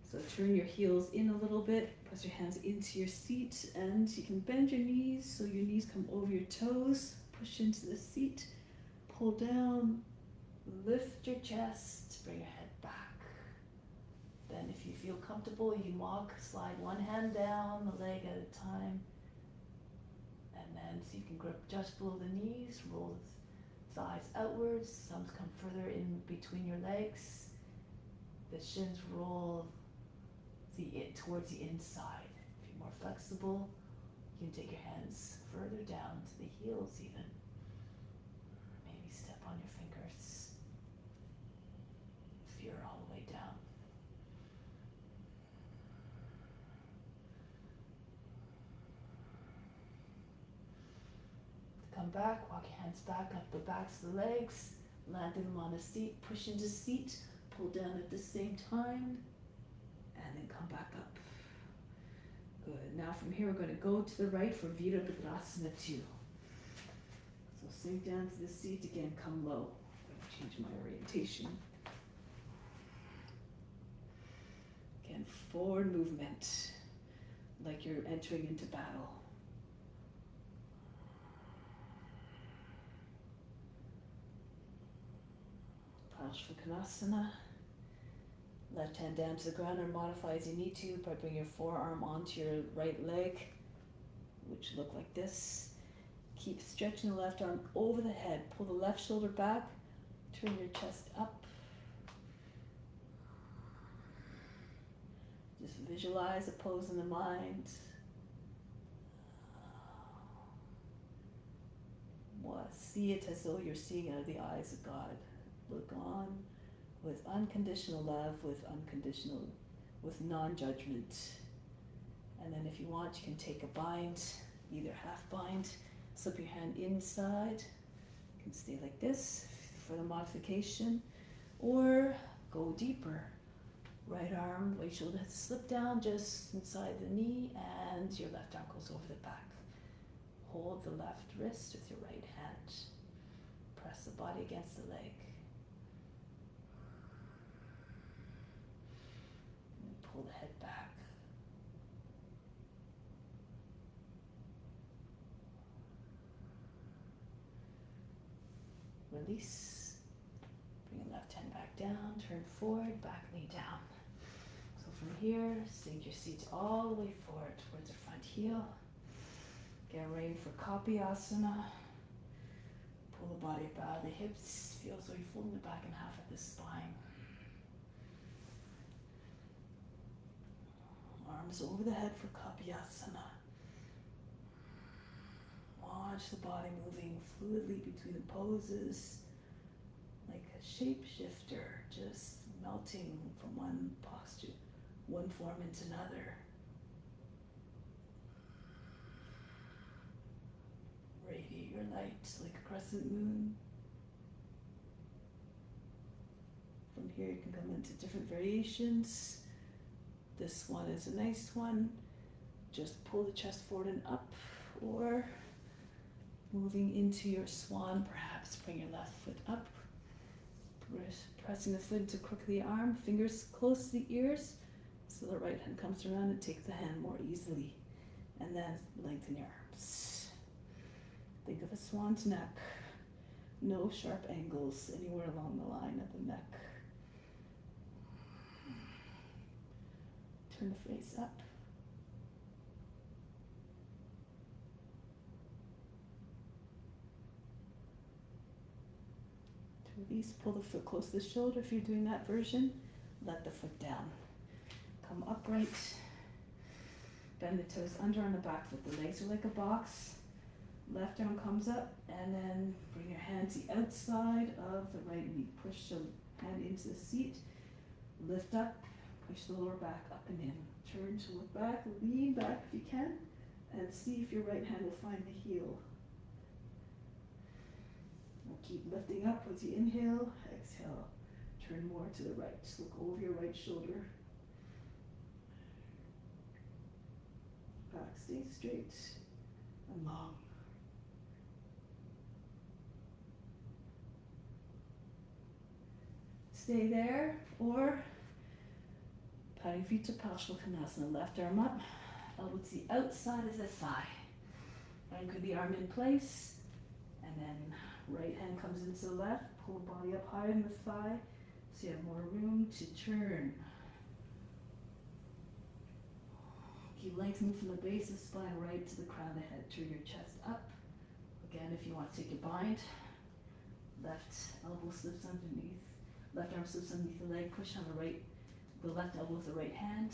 So turn your heels in a little bit, press your hands into your seat, and you can bend your knees so your knees come over your toes, push into the seat, pull down, lift your chest, bring your head back. Then if you feel comfortable, you can walk, slide one hand down the leg at a time, and then so you can grip just below the knees, roll the thighs outwards, thumbs come further in between your legs, the shins roll towards the inside. If you're more flexible, you can take your hands further down to the heels even. on your fingers. Fear all the way down. Come back, walk your hands back up the backs of the legs, landing them on the seat, push into seat, pull down at the same time, and then come back up. Good. Now from here we're going to go to the right for Virabhadrasana 2. So sink down to the seat again, come low. I'm going to change my orientation. Again, forward movement, like you're entering into battle. Parshvakonasana. Left hand down to the ground or modify as you need to by bringing your forearm onto your right leg, which look like this. Keep stretching the left arm over the head. Pull the left shoulder back. Turn your chest up. Just visualize a pose in the mind. See it as though you're seeing out of the eyes of God. Look on with unconditional love, with non-judgment. And then if you want, you can take a bind, either half bind, slip your hand inside. You can stay like this for the modification, or go deeper. Right arm, right shoulder has to slip down just inside the knee, and your left arm goes over the back. Hold the left wrist with your right hand. Press the body against the leg. And pull the head back. Release. Bring your left hand back down. Turn forward, back knee down. So from here, sink your seat all the way forward towards the front heel. Get ready for Kapiyasana. Pull the body up out of the hips. Feel as though you're folding the back in half at the spine. Arms over the head for Kapiyasana. Watch the body moving fluidly between the poses, like a shapeshifter, just melting from one posture, one form into another. Radiate your light like a crescent moon. From here you can come into different variations. This one is a nice one. Just pull the chest forward and up, or moving into your swan, perhaps bring your left foot up. Pressing the foot into the crook of the arm, fingers close to the ears, so the right hand comes around and takes the hand more easily. And then lengthen your arms. Think of a swan's neck. No sharp angles anywhere along the line of the neck. Turn the face up. To release, pull the foot close to the shoulder if you're doing that version. Let the foot down. Come upright. Bend the toes under on the back foot. The legs are like a box. Left arm comes up, and then bring your hand to the outside of the right knee. Push the hand into the seat. Lift up. Push the lower back up and in. Turn to look back. Lean back if you can. And see if your right hand will find the heel. We'll keep lifting up as you inhale. Exhale. Turn more to the right. Look over your right shoulder. Back stay straight and long. Stay there, or Parivita Parshvakonasana. Left arm up, elbow to the outside of the thigh. Anchor the arm in place, and then right hand comes into the left. Pull the body up higher in the thigh, so you have more room to turn. Keep lengthening from the base of the spine right to the crown of the head. Turn your chest up. Again, if you want to take your bind, left elbow slips underneath. Left arm slips underneath the leg, push on the left elbow with the right hand,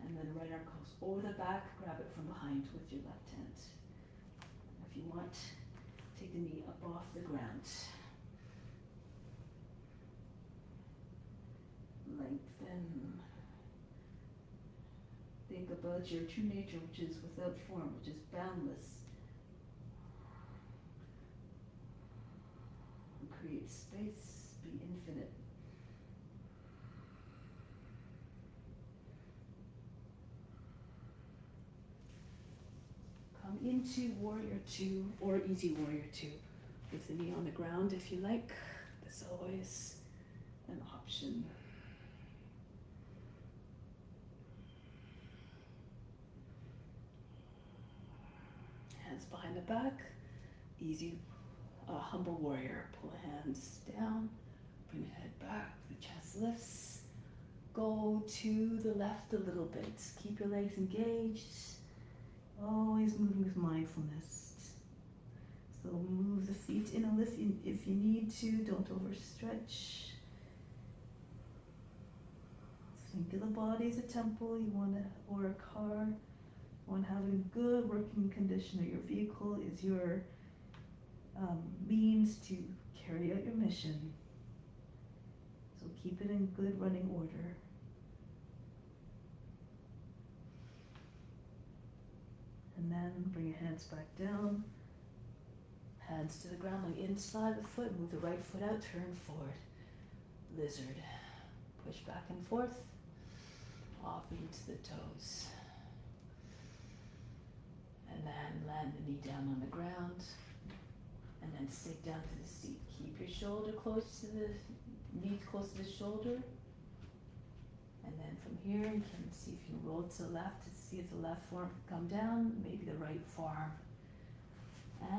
and then the right arm goes over the back, grab it from behind with your left hand. If you want, take the knee up off the ground. about your true nature, which is without form, which is boundless. And create space, be infinite. Come into Warrior 2 or Easy Warrior 2 with the knee on the ground if you like. There's always an option. Hands behind the back. Easy, humble warrior. Pull the hands down. Bring the head back. The chest lifts. Go to the left a little bit. Keep your legs engaged. Always moving with mindfulness. So move the feet in a lift if you need to. Don't overstretch. Think of the body as a temple you want to, or a car. You want to have a good working condition, or your vehicle is your means to carry out your mission. So keep it in good running order. And then bring your hands back down. Hands to the ground on the inside of the foot. Move the right foot out, turn forward. Lizard. Push back and forth. Off into the toes. And then land the knee down on the ground. And then sink down to the seat. Keep your shoulder close to the knee, close to the shoulder. And then from here, you can see if you can roll to the left to see if the left forearm can come down, maybe the right forearm.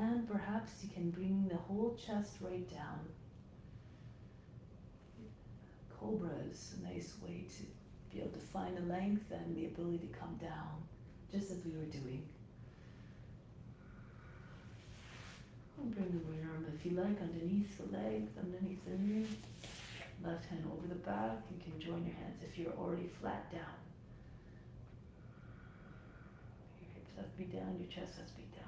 And perhaps you can bring the whole chest right down. Cobra is a nice way to be able to find the length and the ability to come down, just as we were doing. And bring the right arm, if you like, underneath the leg, underneath the knee. Left hand over the back. You can join your hands if you're already flat down. Your hips have to be down, your chest has to be down.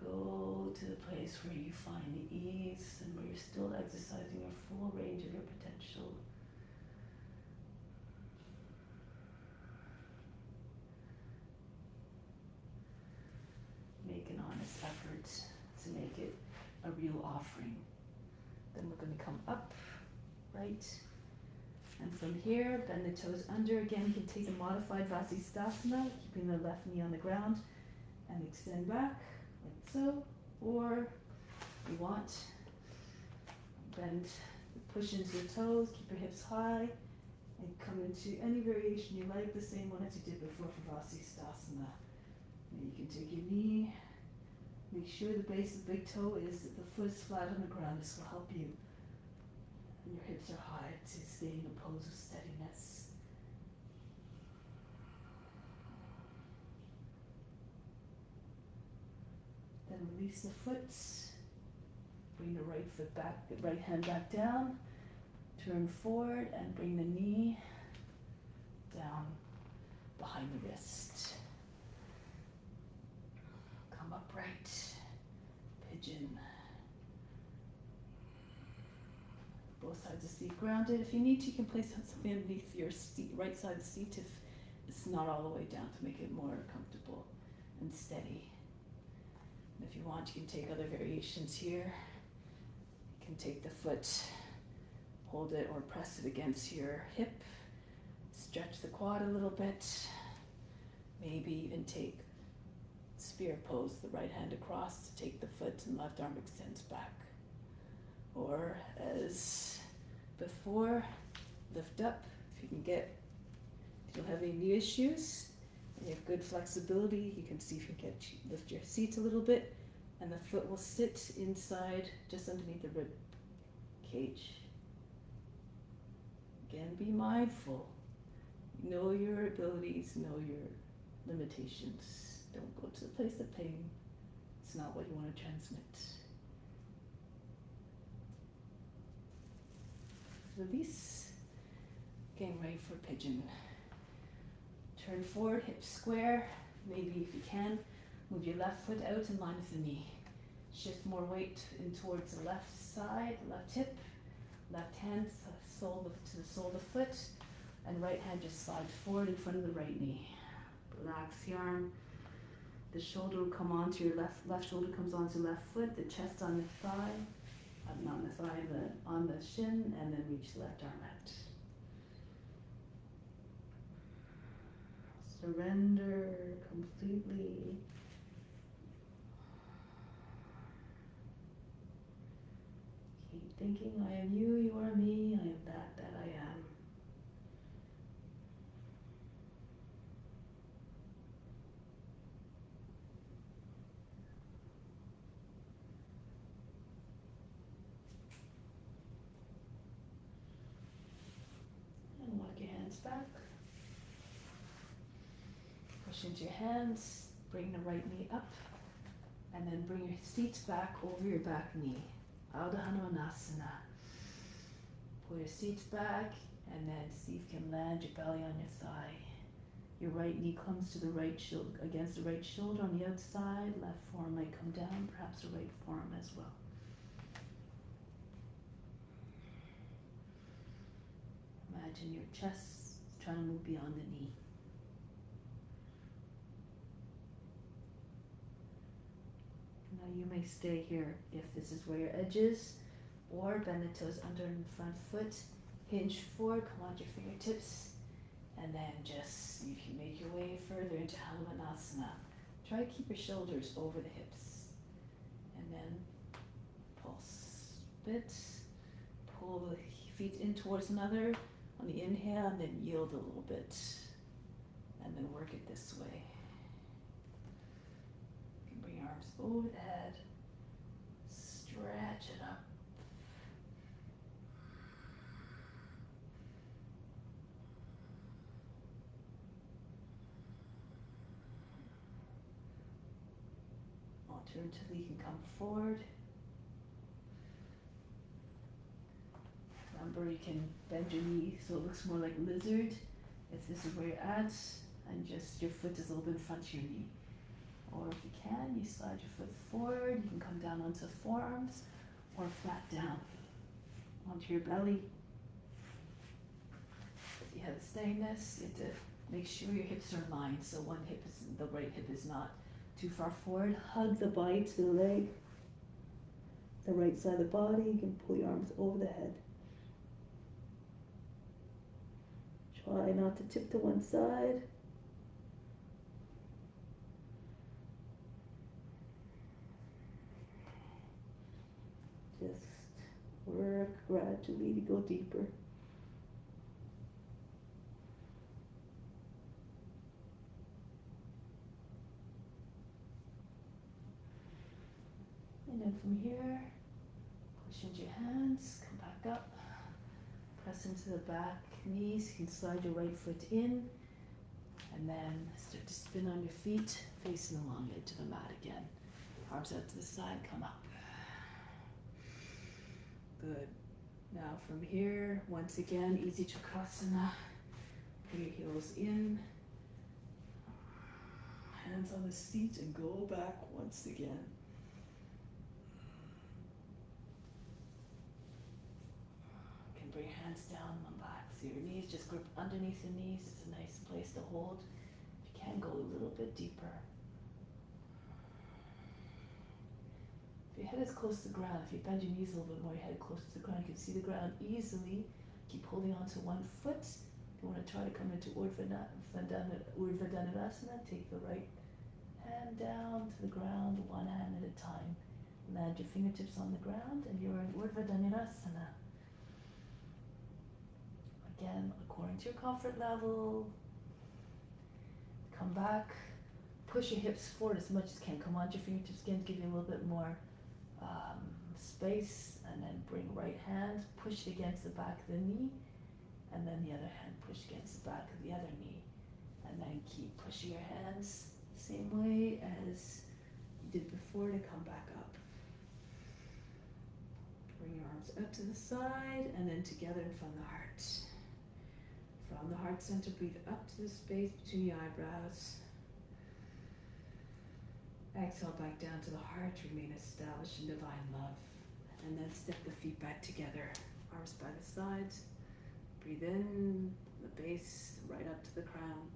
Go to the place where you find the ease and where you're still exercising your full range of your potential. Make an honest effort to make it a real offering. Then we're going to come up, right? And from here, bend the toes under. Again, you can take the modified Vasisthasana, keeping the left knee on the ground, and extend back, like so. Or, if you want, bend, push into the toes, keep your hips high, and come into any variation you like, the same one as you did before for Vasisthasana. And you can take your knee, make sure the base of the big toe is, that the foot is flat on the ground. This will help you. And your hips are high to stay in a pose of steadiness. Then release the foot. Bring the right foot back, the right hand back down. Turn forward and bring the knee down behind the wrist. Come upright, pigeon. Both sides of the seat grounded. If you need to, you can place something underneath your seat, right side of the seat if it's not all the way down, to make it more comfortable and steady. And if you want, you can take other variations here. You can take the foot, hold it or press it against your hip, stretch the quad a little bit, maybe even take spear pose, the right hand across to take the foot and left arm extends back. Or as before, lift up. If you can get, if you don't have any knee issues and you have good flexibility, you can see if you can lift your seat a little bit, and the foot will sit inside just underneath the rib cage. Again, be mindful. Know your abilities, know your limitations. Don't go to the place of pain. It's not what you want to transmit. Release. Getting ready for pigeon. Turn forward, hips square. Maybe if you can, move your left foot out in line with the knee. Shift more weight in towards the left side, left hip. left hand to the sole of the foot, and right hand just slides forward in front of the right knee. Relax the arm. The shoulder will come onto your left shoulder comes onto left foot, the chest on the thigh, not on the thigh, on the shin, and then reach the left arm out. Surrender completely. Keep thinking, I am you, you are me, I am that I am. And walk your hands back. Push into your hands, bring the right knee up, and then bring your feet back over your back knee. Ardha Hanumanasana. Pull your seats back, and then see if you can land your belly on your thigh. Your right knee comes to the right shoulder, against the right shoulder on the outside. Left forearm might come down, perhaps the right forearm as well. Imagine your chest trying to move beyond the knee. Now you may stay here if this is where your edge is, or bend the toes under the front foot, hinge forward, come onto your fingertips, and then just see if you make your way further into Hanumanasana. Try to keep your shoulders over the hips, and then pulse a bit, pull the feet in towards another on the inhale, and then yield a little bit, and then work it this way. You can bring your arms over the head, stretch it up. Alternatively, you can come forward. Remember, you can bend your knee so it looks more like lizard if this is where you're at, and just your foot is a little bit in front of your knee. Or if you can, you slide your foot forward. You can come down onto forearms or flat down onto your belly. If you have steadiness, you have to make sure your hips are in line, so the right hip is not too far forward. Hug the body to the leg. The right side of the body, you can pull your arms over the head. Try not to tip to one side. Just work gradually to go deeper. And then from here, push into your hands, come back up, press into the back knees. You can slide your right foot in, and then start to spin on your feet, facing along into the mat again. Arms out to the side, come up. Good. Now from here, once again, easy Chakrasana. Put your heels in, hands on the seat, and go back once again. Bring your hands down on back. So your knees, just grip underneath the knees. It's a nice place to hold. If you can, go a little bit deeper. If your head is close to the ground, if you bend your knees a little bit more, your head close to the ground, you can see the ground easily. Keep holding on to one foot. If you want to try to come into Urdhva take the right hand down to the ground, one hand at a time. Land your fingertips on the ground, and you're in Urdhva Dhanurasana. Again, according to your comfort level, come back, push your hips forward as much as you can. Come onto your fingertips again to give you a little bit more space, and then bring right hand, push it against the back of the knee, and then the other hand push against the back of the other knee, and then keep pushing your hands same way as you did before to come back up. Bring your arms up to the side, and then together in front of the heart. From the heart center, breathe up to the space between the eyebrows. Exhale back down to the heart, remain established in divine love. And then step the feet back together, arms by the sides. Breathe in, the base, right up to the crown.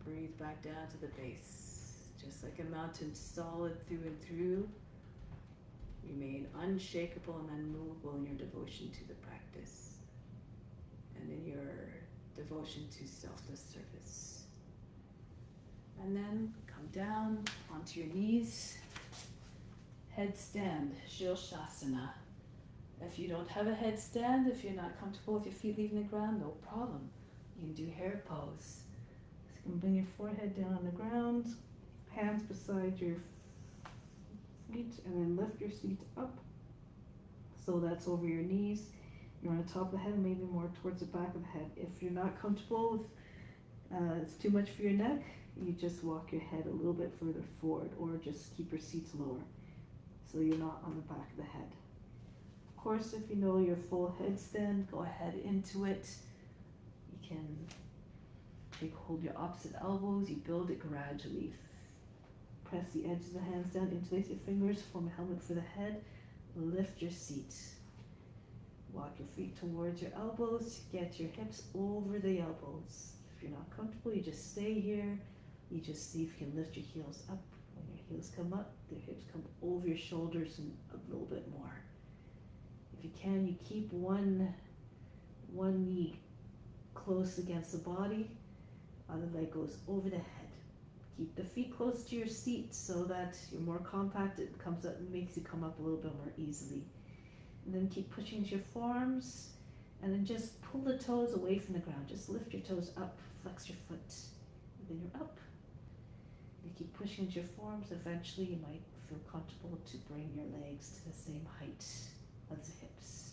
Breathe back down to the base. Just like a mountain, solid through and through. Remain unshakable and unmovable in your devotion to the practice and in your devotion to selfless service. And then come down onto your knees. Headstand, Shilshasana. If you don't have a headstand, if you're not comfortable with your feet leaving the ground, no problem. You can do hare pose. So you can bring your forehead down on the ground, hands beside your feet, and then lift your seat up. So that's over your knees. You're on the top of the head, maybe more towards the back of the head. If you're not comfortable with, it's too much for your neck, you just walk your head a little bit further forward, or just keep your seats lower so you're not on the back of the head. Of course, if you know your full headstand, go ahead into it. You can hold your opposite elbows, you build it gradually. Press the edges of the hands down, interlace your fingers, form a helmet for the head, lift your seat. Walk your feet towards your elbows, get your hips over the elbows. If you're not comfortable, you just stay here. You just see if you can lift your heels up. When your heels come up, the hips come over your shoulders and a little bit more. If you can, you keep one knee close against the body, other leg goes over the head. Keep the feet close to your seat so that you're more compact, it comes up and makes you come up a little bit more easily. And then keep pushing into your forearms, and then just pull the toes away from the ground. Just lift your toes up, flex your foot, and then you're up. You keep pushing into your forearms, eventually you might feel comfortable to bring your legs to the same height as the hips.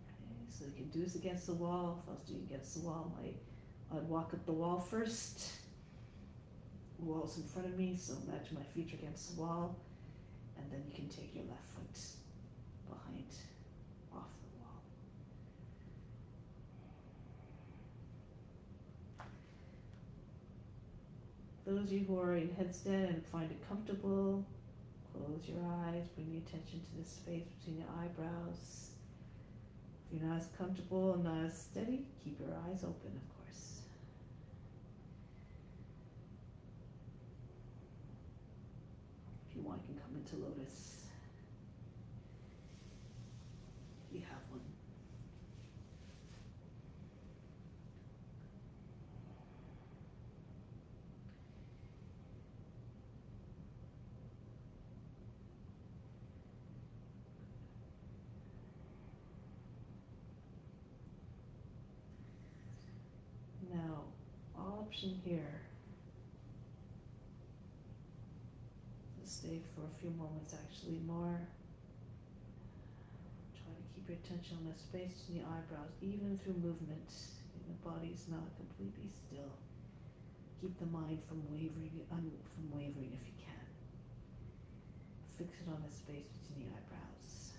Okay, so you can do this against the wall. If I was doing against the wall, I'd walk up the wall first. The wall's in front of me, so imagine my feet are against the wall, and then you can take your left foot behind, off the wall. Those of you who are in headstand and find it comfortable, close your eyes, bring your attention to the space between your eyebrows. If you're not as comfortable and not as steady, keep your eyes open, of course. If you want, you can come into lotus. If you have one. Now, option here. Stay for a few moments, actually more. Try to keep your attention on the space in the eyebrows, even through movement. The body is not completely still. Keep the mind from wavering if you can. Fix it on the space between the eyebrows.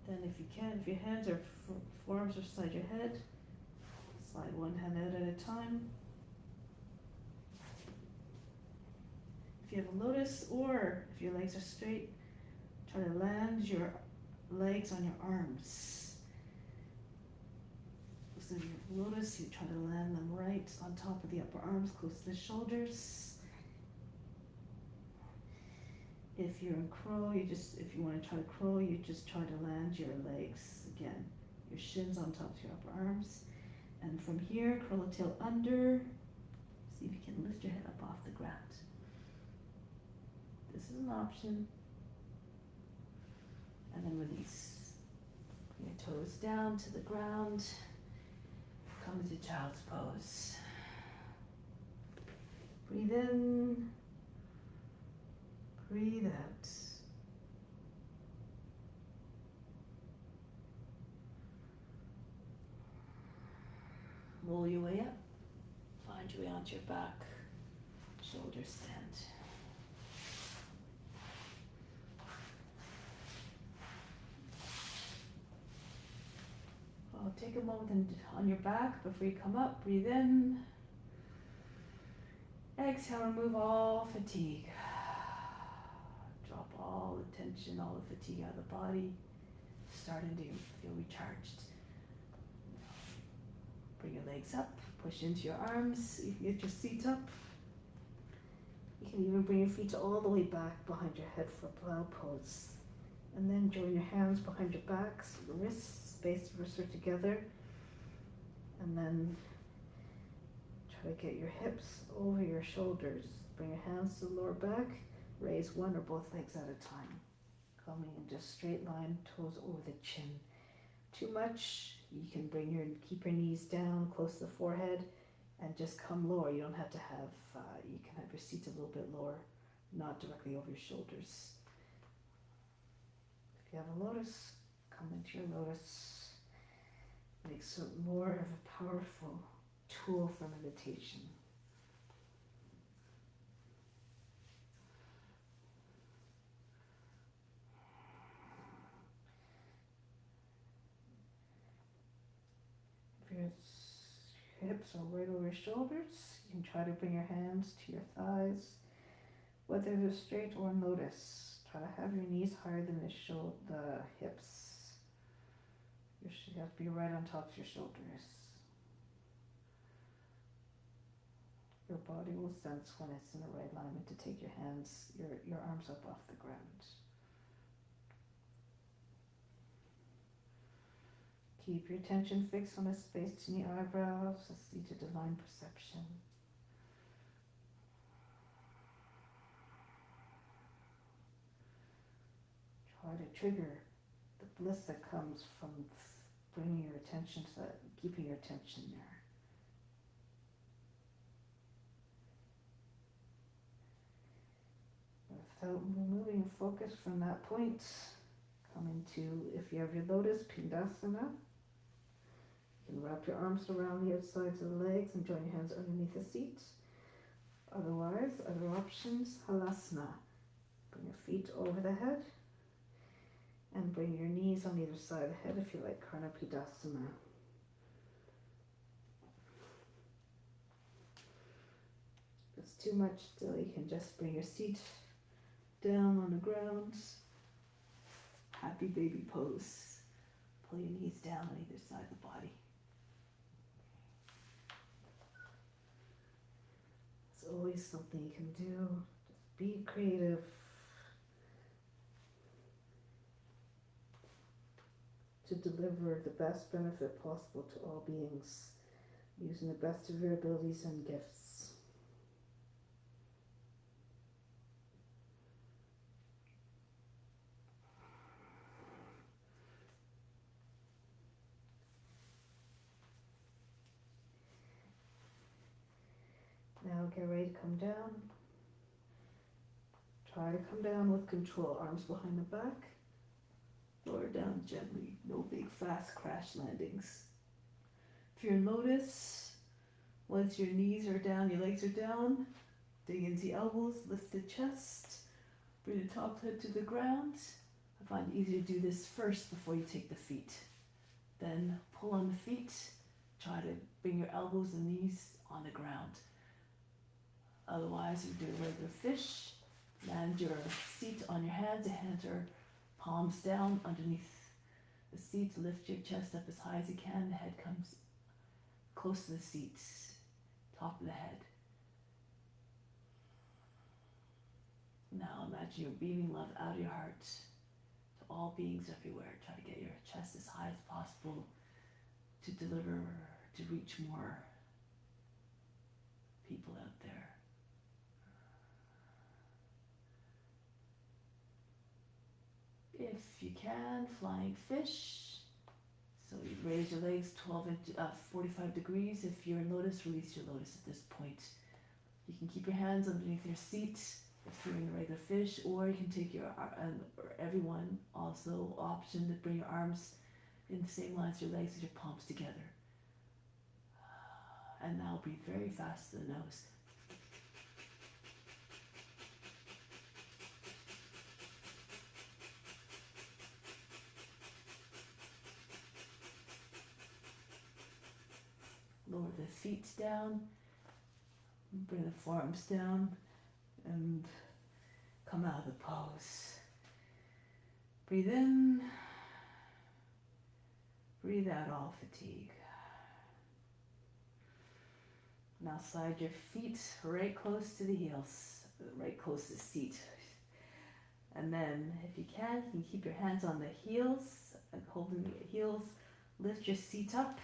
Then if you can, if your hands or forearms are beside your head, slide one hand out at a time. If you have a lotus, or if your legs are straight, try to land your legs on your arms. So if you have lotus, you try to land them right on top of the upper arms, close to the shoulders. If you're in crow, if you want to try to crow, you just try to land your legs, again, your shins on top of your upper arms. And from here, curl the tail under. See if you can lift your head up off the ground. This is an option. And then release. Bring your toes down to the ground. Come into child's pose. Breathe in. Breathe out. Roll your way up. Find your way onto your back. Shoulder stand. Take a moment on your back before you come up. Breathe in. Exhale, remove all fatigue. Drop all the tension, all the fatigue out of the body. Starting to feel recharged. Bring your legs up, push into your arms. You can get your seat up. You can even bring your feet all the way back behind your head for plow pose. And then join your hands behind your back, so the wrists vice versa together. And then try to get your hips over your shoulders. Bring your hands to the lower back. Raise one or both legs at a time. Coming in just straight line, toes over the chin. Too much, you can keep your knees down close to the forehead and just come lower. You don't have to have, you can have your seat a little bit lower, not directly over your shoulders. If you have a lotus, come into your lotus. Makes it more of a powerful tool for meditation. If your hips are right over your shoulders, you can try to bring your hands to your thighs, whether they're straight or in lotus. Try to have your knees higher than the hips. You should have to be right on top of your shoulders. Your body will sense when it's in the right alignment to take your hands, your arms up off the ground. Keep your attention fixed on a space between the eyebrows, a seat of divine perception. Try to trigger the bliss that comes from bringing your attention to that, keeping your attention there. Without removing focus from that point, come into, if you have your lotus, Pindasana. You can wrap your arms around the outsides of the legs and join your hands underneath the seat. Otherwise, other options, Halasana. Bring your feet over the head and bring your knees on either side of the head if you like, Karnapidasana. If it's too much still, you can just bring your seat down on the ground. Happy baby pose. Pull your knees down on either side of the body. It's always something you can do. Just be creative. To deliver the best benefit possible to all beings, using the best of your abilities and gifts. Now get ready to come down. Try to come down with control, arms behind the back. Lower down gently, no big fast crash landings. If you're in lotus, once your knees are down, your legs are down, dig into the elbows, lift the chest, bring the top head to the ground. I find it easier to do this first before you take the feet. Then pull on the feet, try to bring your elbows and knees on the ground. Otherwise, you do a regular fish, land your seat on your hands, the hands are palms down underneath the seat, lift your chest up as high as you can, the head comes close to the seat, top of the head. Now imagine you're beaming love out of your heart to all beings everywhere. Try to get your chest as high as possible to deliver, to reach more people out there. If you can, flying fish. So you raise your legs 45 degrees. If you're in lotus, release your lotus at this point. You can keep your hands underneath your seat if you're in a regular fish, or you can take your, or everyone also option to bring your arms in the same line as your legs with your palms together. And now breathe very fast through the nose. Lower the feet down, Bring the forearms down and come out of the pose. Breathe in, breathe out all fatigue. Now slide your feet right close to the heels, right close to the seat. And then if you can keep your hands on the heels, and holding the heels, lift your seat up.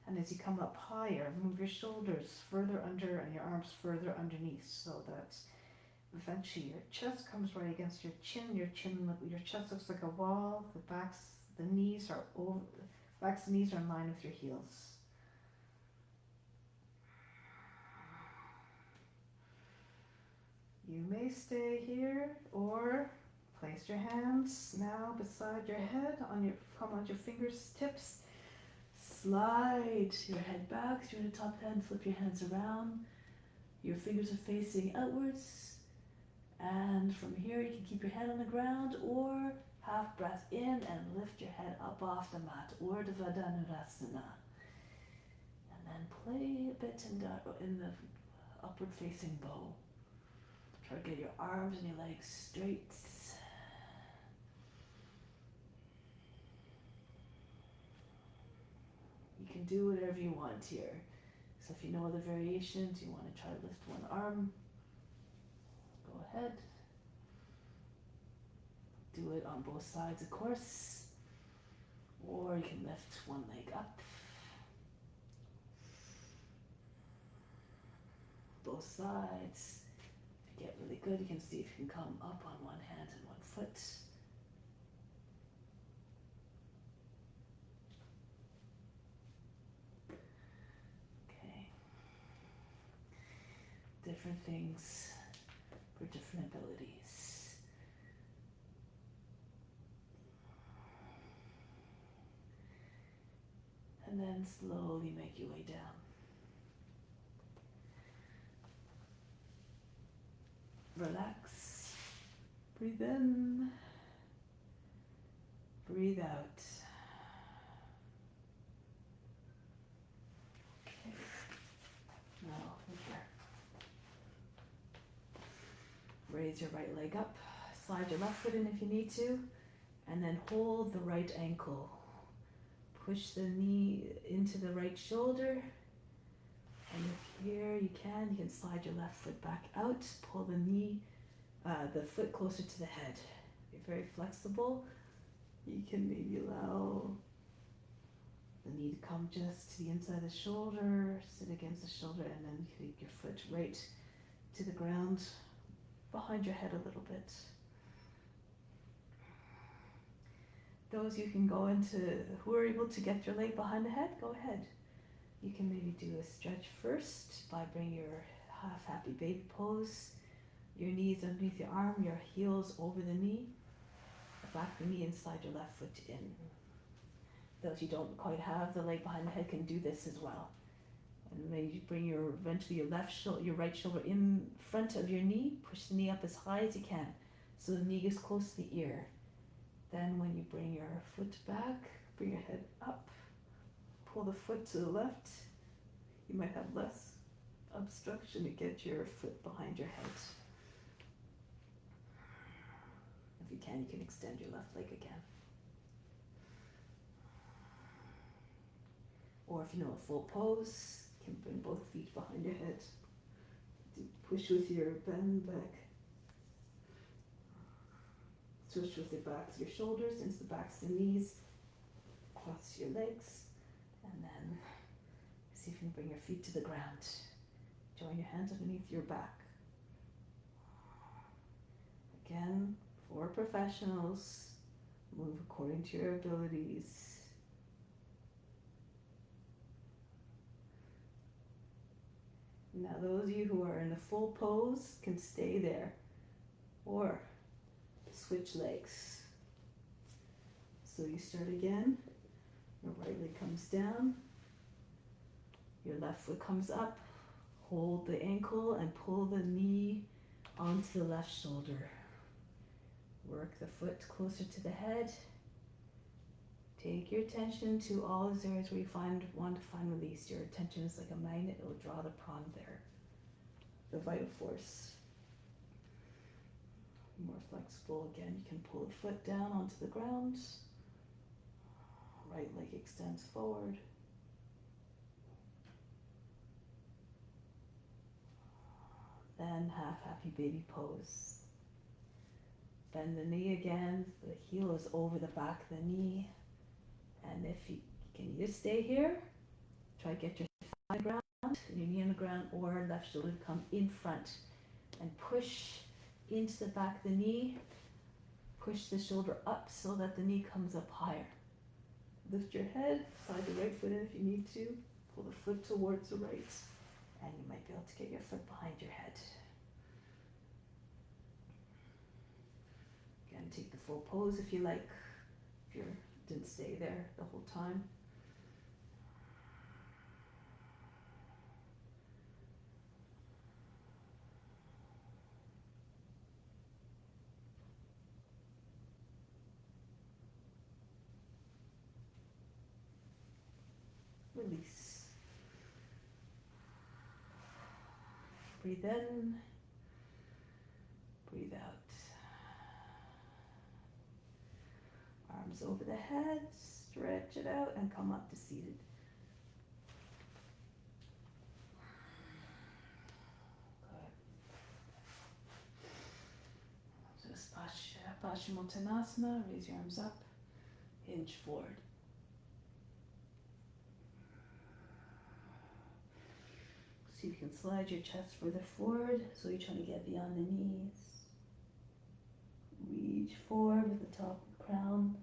And as you come up higher, move your shoulders further under and your arms further underneath so that eventually your chest comes right against your chin. Your chest looks like a wall. The knees are over. Backs and knees are in line with your heels. You may stay here or place your hands now beside your head come on your fingertips. Slide your head back through the top hand, flip your hands around. Your fingers are facing outwards. And from here you can keep your head on the ground or half breath in and lift your head up off the mat, Urdhva Dhanurasana. And then play a bit in the upward facing bow. Try to get your arms and your legs straight. You can do whatever you want here. So if you know other variations, you want to try to lift one arm, go ahead. Do it on both sides, of course. Or you can lift one leg up. Both sides. If you get really good, you can see if you can come up on one hand and one foot. Okay. Different things for different abilities. And then slowly make your way down. Relax. Breathe in. Breathe out. Okay. Now, here. Raise your right leg up. Slide your left foot in if you need to. And then hold the right ankle. Push the knee into the right shoulder. And if here you can slide your left foot back out, pull the foot closer to the head. Be very flexible. You can maybe allow the knee to come just to the inside of the shoulder, sit against the shoulder, and then take your foot right to the ground, behind your head a little bit. Those you can go into, who are able to get your leg behind the head, go ahead. You can maybe do a stretch first by bringing your half happy baby pose. Your knees underneath your arm, your heels over the knee. Back the knee and slide your left foot in. Those you don't quite have the leg behind the head can do this as well. And then you bring eventually your right shoulder in front of your knee. Push the knee up as high as you can so the knee gets close to the ear. Then when you bring your foot back, bring your head up. Pull the foot to the left. You might have less obstruction to get your foot behind your head. If you can extend your left leg again. Or if you know a full pose, you can bring both feet behind your head. Push with your bend back. Switch with your backs, your shoulders into the backs and knees. Cross your legs. And then see if you can bring your feet to the ground. Join your hands underneath your back. Again, for professionals, move according to your abilities. Now those of you who are in the full pose can stay there or switch legs. So you start again. Your right leg comes down, your left foot comes up, hold the ankle and pull the knee onto the left shoulder. Work the foot closer to the head. Take your attention to all those areas where you want to find release. Your attention is like a magnet, it will draw the prana there. the vital force. More flexible again, you can pull the foot down onto the ground. Right leg extends forward. Then half happy baby pose. Bend the knee again, the heel is over the back of the knee. And if you can either stay here, try to get your thigh on the ground, your knee on the ground, or left shoulder come in front. And push into the back of the knee. Push the shoulder up so that the knee comes up higher. Lift your head, slide the right foot in if you need to. Pull the foot towards the right. And you might be able to get your foot behind your head. Again, take the full pose if you like, if you didn't stay there the whole time. Release. Breathe in, breathe out. Arms over the head, stretch it out and come up to seated. Good. Just Paschimottanasana, raise your arms up, hinge forward. See if you can slide your chest further forward, so you're trying to get beyond the knees. Reach forward with the top of the crown.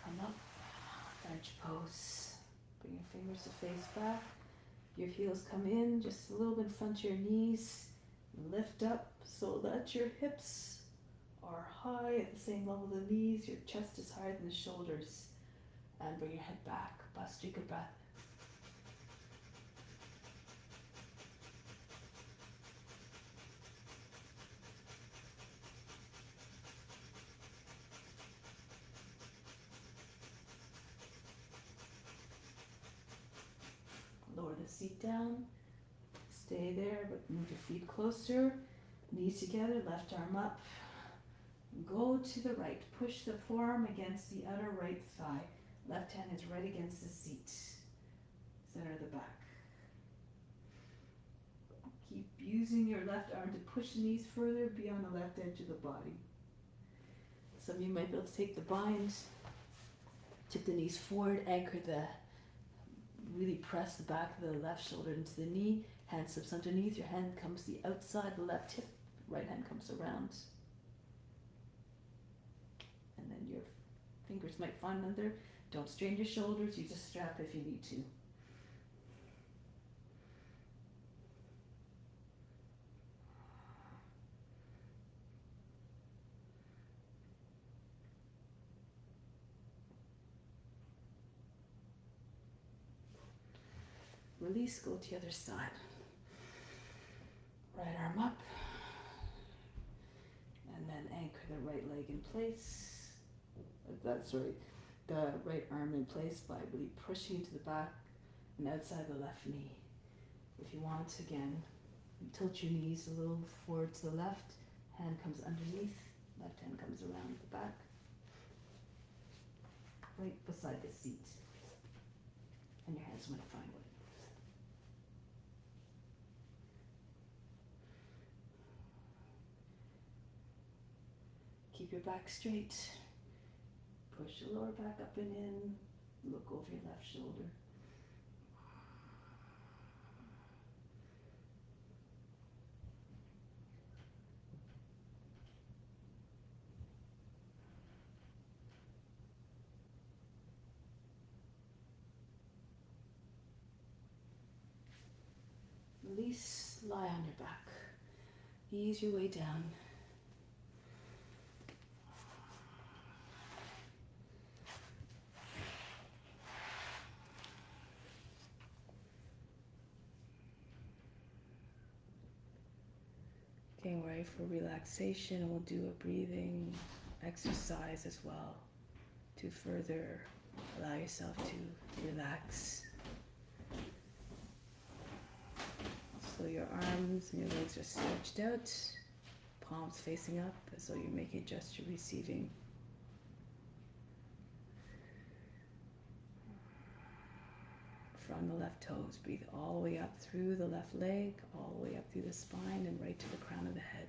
Come up, bench pose. Bring your fingers to face back. Your heels come in just a little bit in front of your knees. Lift up so that your hips are high at the same level as the knees. Your chest is higher than the shoulders. And bring your head back. Bhastrika breath. Lower the seat down. Stay there, but move your feet closer. Knees together, left arm up. Go to the right. Push the forearm against the outer right thigh. Left hand is right against the seat. Center of the back. Keep using your left arm to push the knees further beyond the left edge of the body. Some of you might be able to take the bind, tip the knees forward, anchor really press the back of the left shoulder into the knee, hand slips underneath, your hand comes to the outside, the left hip, right hand comes around. And then your fingers might find under. Don't strain your shoulders, use a strap if you need to. Release, go to the other side. Right arm up. And then anchor the right leg in place. The right arm in place by really pushing into the back and outside the left knee. If you want, again, tilt your knees a little forward to the left. Hand comes underneath. Left hand comes around the back. Right beside the seat. And your hands might find it. Keep your back straight. Push the lower back up and in. Look over your left shoulder. Release, lie on your back. Ease your way down. Getting ready for relaxation, we'll do a breathing exercise as well to further allow yourself to relax. So your arms and your legs are stretched out, palms facing up as though you're making a gesture receiving. From the left toes, breathe all the way up through the left leg, all the way up through the spine and right to the crown of the head.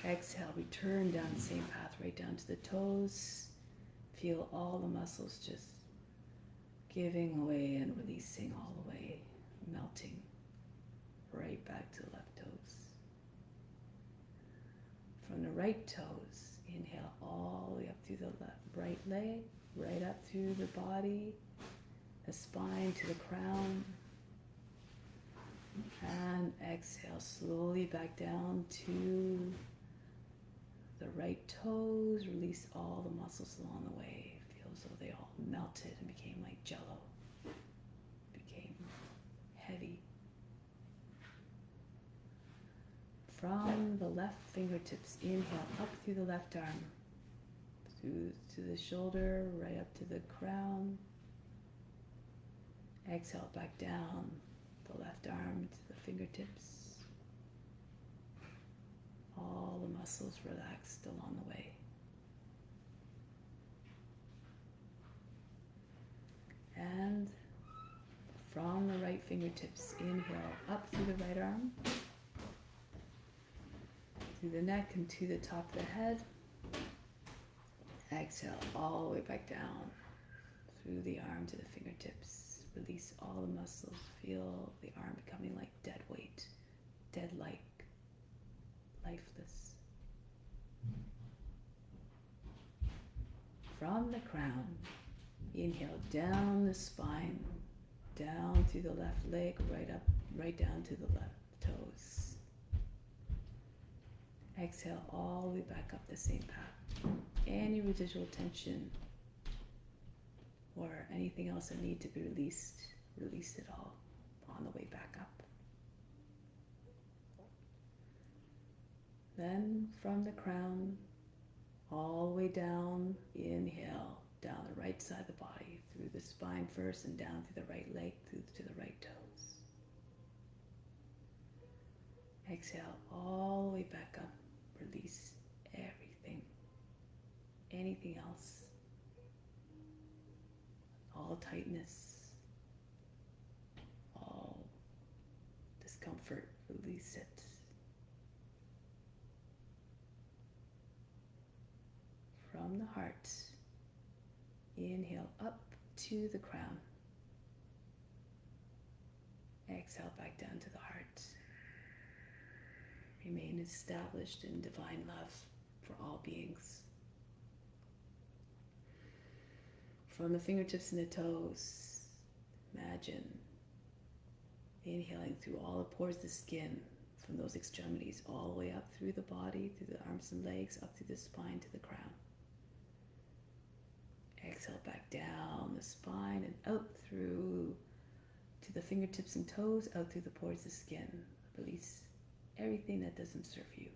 Exhale, return down the same path, right down to the toes. Feel all the muscles just giving away and releasing all the way, melting right back to the left toes. From the right toes, inhale all the way up through the right leg, right up through the body, the spine to the crown. And exhale slowly back down to the right toes. Release all the muscles along the way. Feel as though they all melted and became like jello. Became heavy. From the left fingertips, inhale up through the left arm, through to the shoulder, right up to the crown. Exhale back down the left arm to the fingertips. All the muscles relaxed along the way. And from the right fingertips, inhale up through the right arm, through the neck and to the top of the head. Exhale all the way back down through the arm to the fingertips. Release all the muscles. Feel the arm becoming like dead weight, dead-like, lifeless. From the crown, inhale down the spine, down through the left leg, right down to the left toes. Exhale all the way back up the same path. Any residual tension or anything else that needs to be released, release it all on the way back up. Then from the crown, all the way down, inhale, down the right side of the body, through the spine first and down through the right leg, through to the right toes. Exhale all the way back up, release everything, anything else, all tightness, all discomfort, release it. From the heart, inhale up to the crown. Exhale back down to the heart. Remain established in divine love for all beings. From the fingertips and the toes, imagine inhaling through all the pores of the skin, from those extremities all the way up through the body, through the arms and legs, up through the spine to the crown. Exhale back down the spine and out through to the fingertips and toes, out through the pores of the skin. Release everything that doesn't serve you.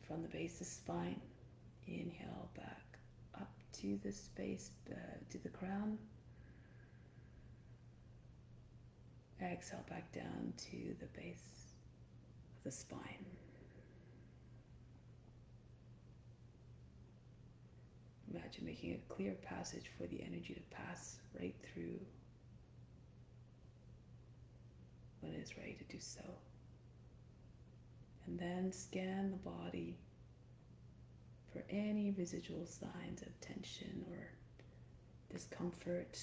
From the base of the spine, inhale back up to the space, to the crown. Exhale back down to the base of the spine. Imagine making a clear passage for the energy to pass right through when it is ready to do so. And then scan the body for any residual signs of tension or discomfort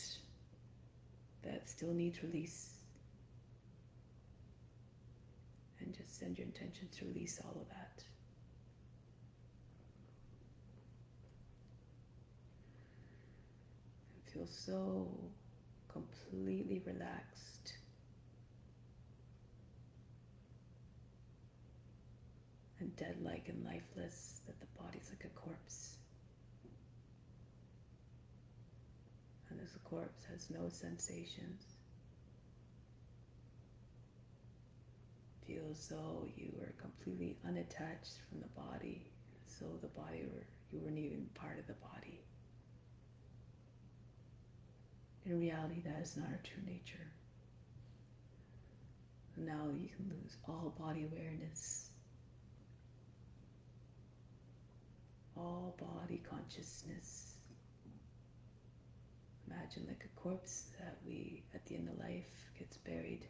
that still needs release. And just send your intention to release all of that. Feel so completely relaxed and dead-like and lifeless that the body's like a corpse. And as a corpse has no sensations, feel as though you were completely unattached from the body, so you weren't even part of the body. In reality, that is not our true nature. Now you can lose all body awareness, all body consciousness. Imagine like a corpse that at the end of life, gets buried.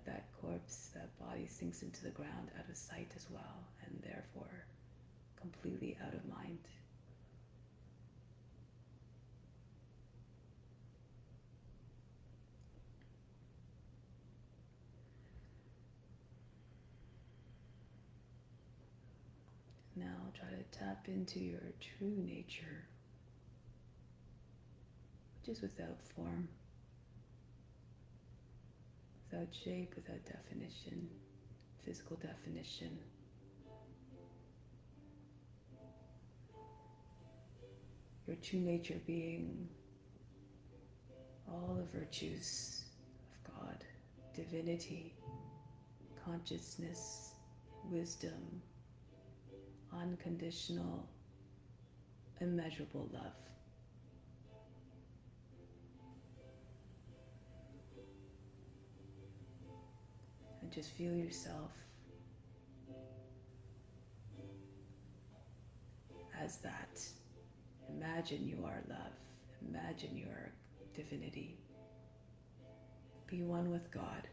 That corpse, that body sinks into the ground out of sight as well, and therefore completely out of mind. Now try to tap into your true nature, which is without form, without shape, without definition, physical definition. Your true nature being all the virtues of God, divinity, consciousness, wisdom, unconditional, immeasurable love. And just feel yourself as that. Imagine you are love. Imagine you are divinity. Be one with God.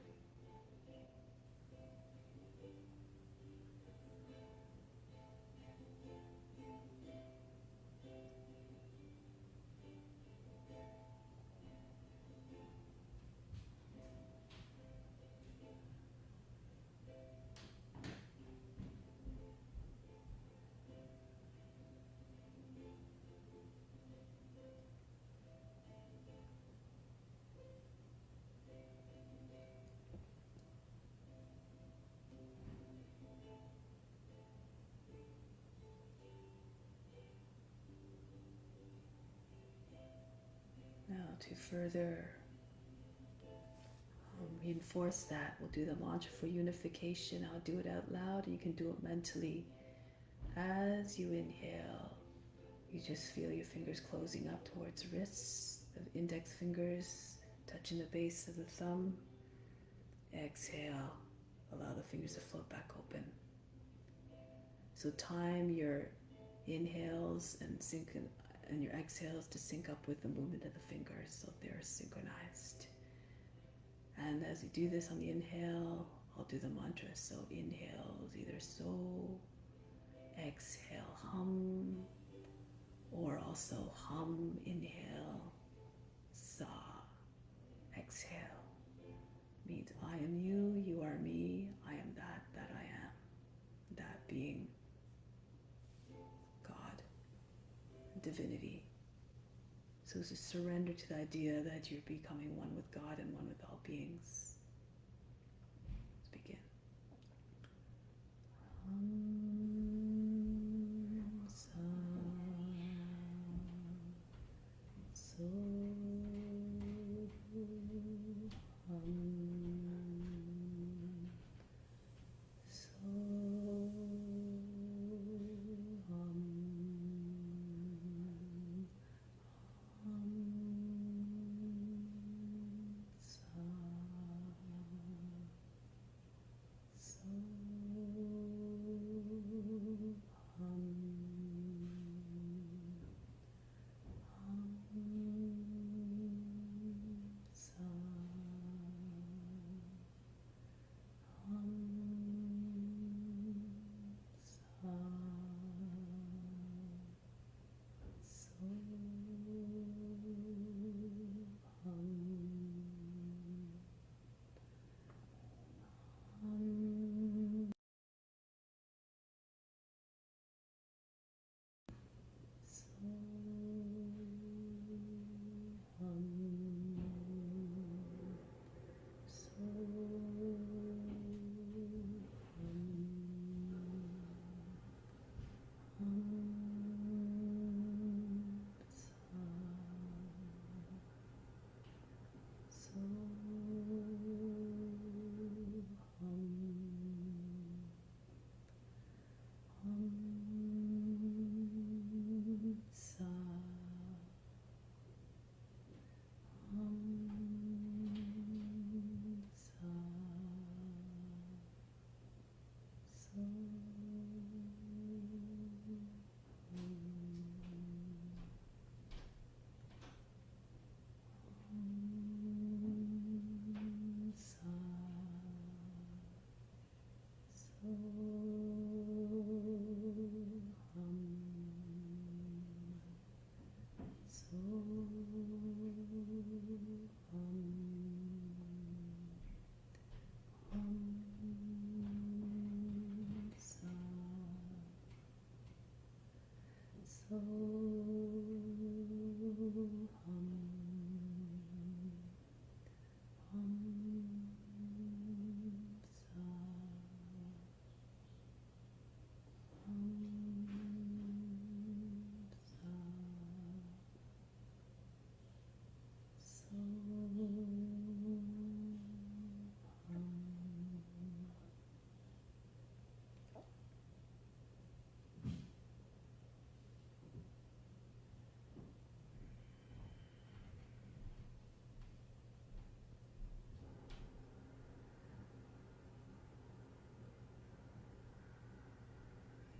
Now to further reinforce that, we'll do the mantra for unification. I'll do it out loud and you can do it mentally. As you inhale, you just feel your fingers closing up towards wrists, the index fingers touching the base of the thumb. Exhale, allow the fingers to float back open. So time your inhales and your exhales to sync up with the movement of the fingers so they're synchronized. And as you do this on the inhale, I'll do the mantra. So inhale is either so, exhale hum, or also hum, inhale, sa, exhale. Means I am you, you are me, I am that I am. That being God, divinity. So just surrender to the idea that you're becoming one with God and one with all beings. Let's begin. Sa, so,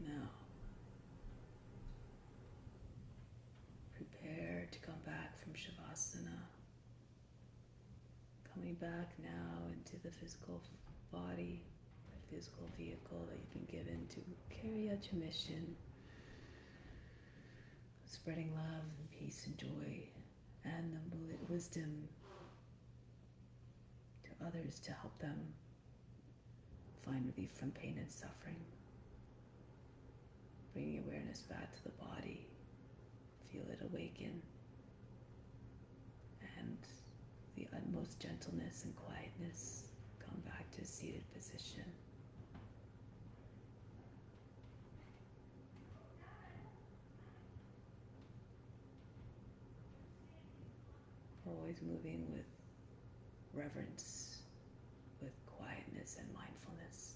Now, prepare to come back from Shavasana. Coming back now into the physical body, the physical vehicle that you've been given to carry out your mission, spreading love and peace and joy and the wisdom to others to help them find relief from pain and suffering. Bringing awareness back to the body, feel it awaken, and the utmost gentleness and quietness come back to a seated position. Always moving with reverence, with quietness and mindfulness.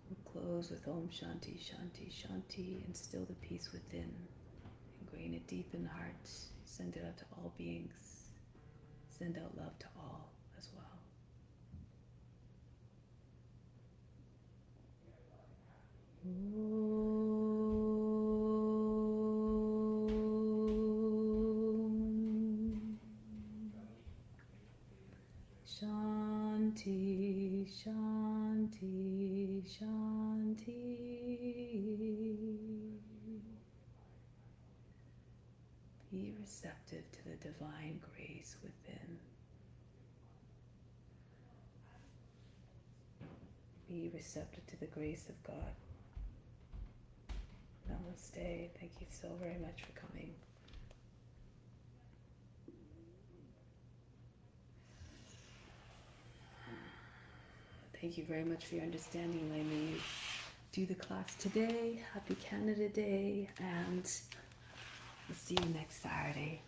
We'll close with Om Shanti, Shanti, Shanti. Instill the peace within. Ingrain it deep in the heart. Send it out to all beings. Send out love to all as well. Shanti, Shanti, Shanti. Be receptive to the divine grace within. Be receptive to the grace of God. Namaste. Thank you so very much for coming. Thank you very much for your understanding, letting me do the class today. Happy Canada Day, and we'll see you next Saturday.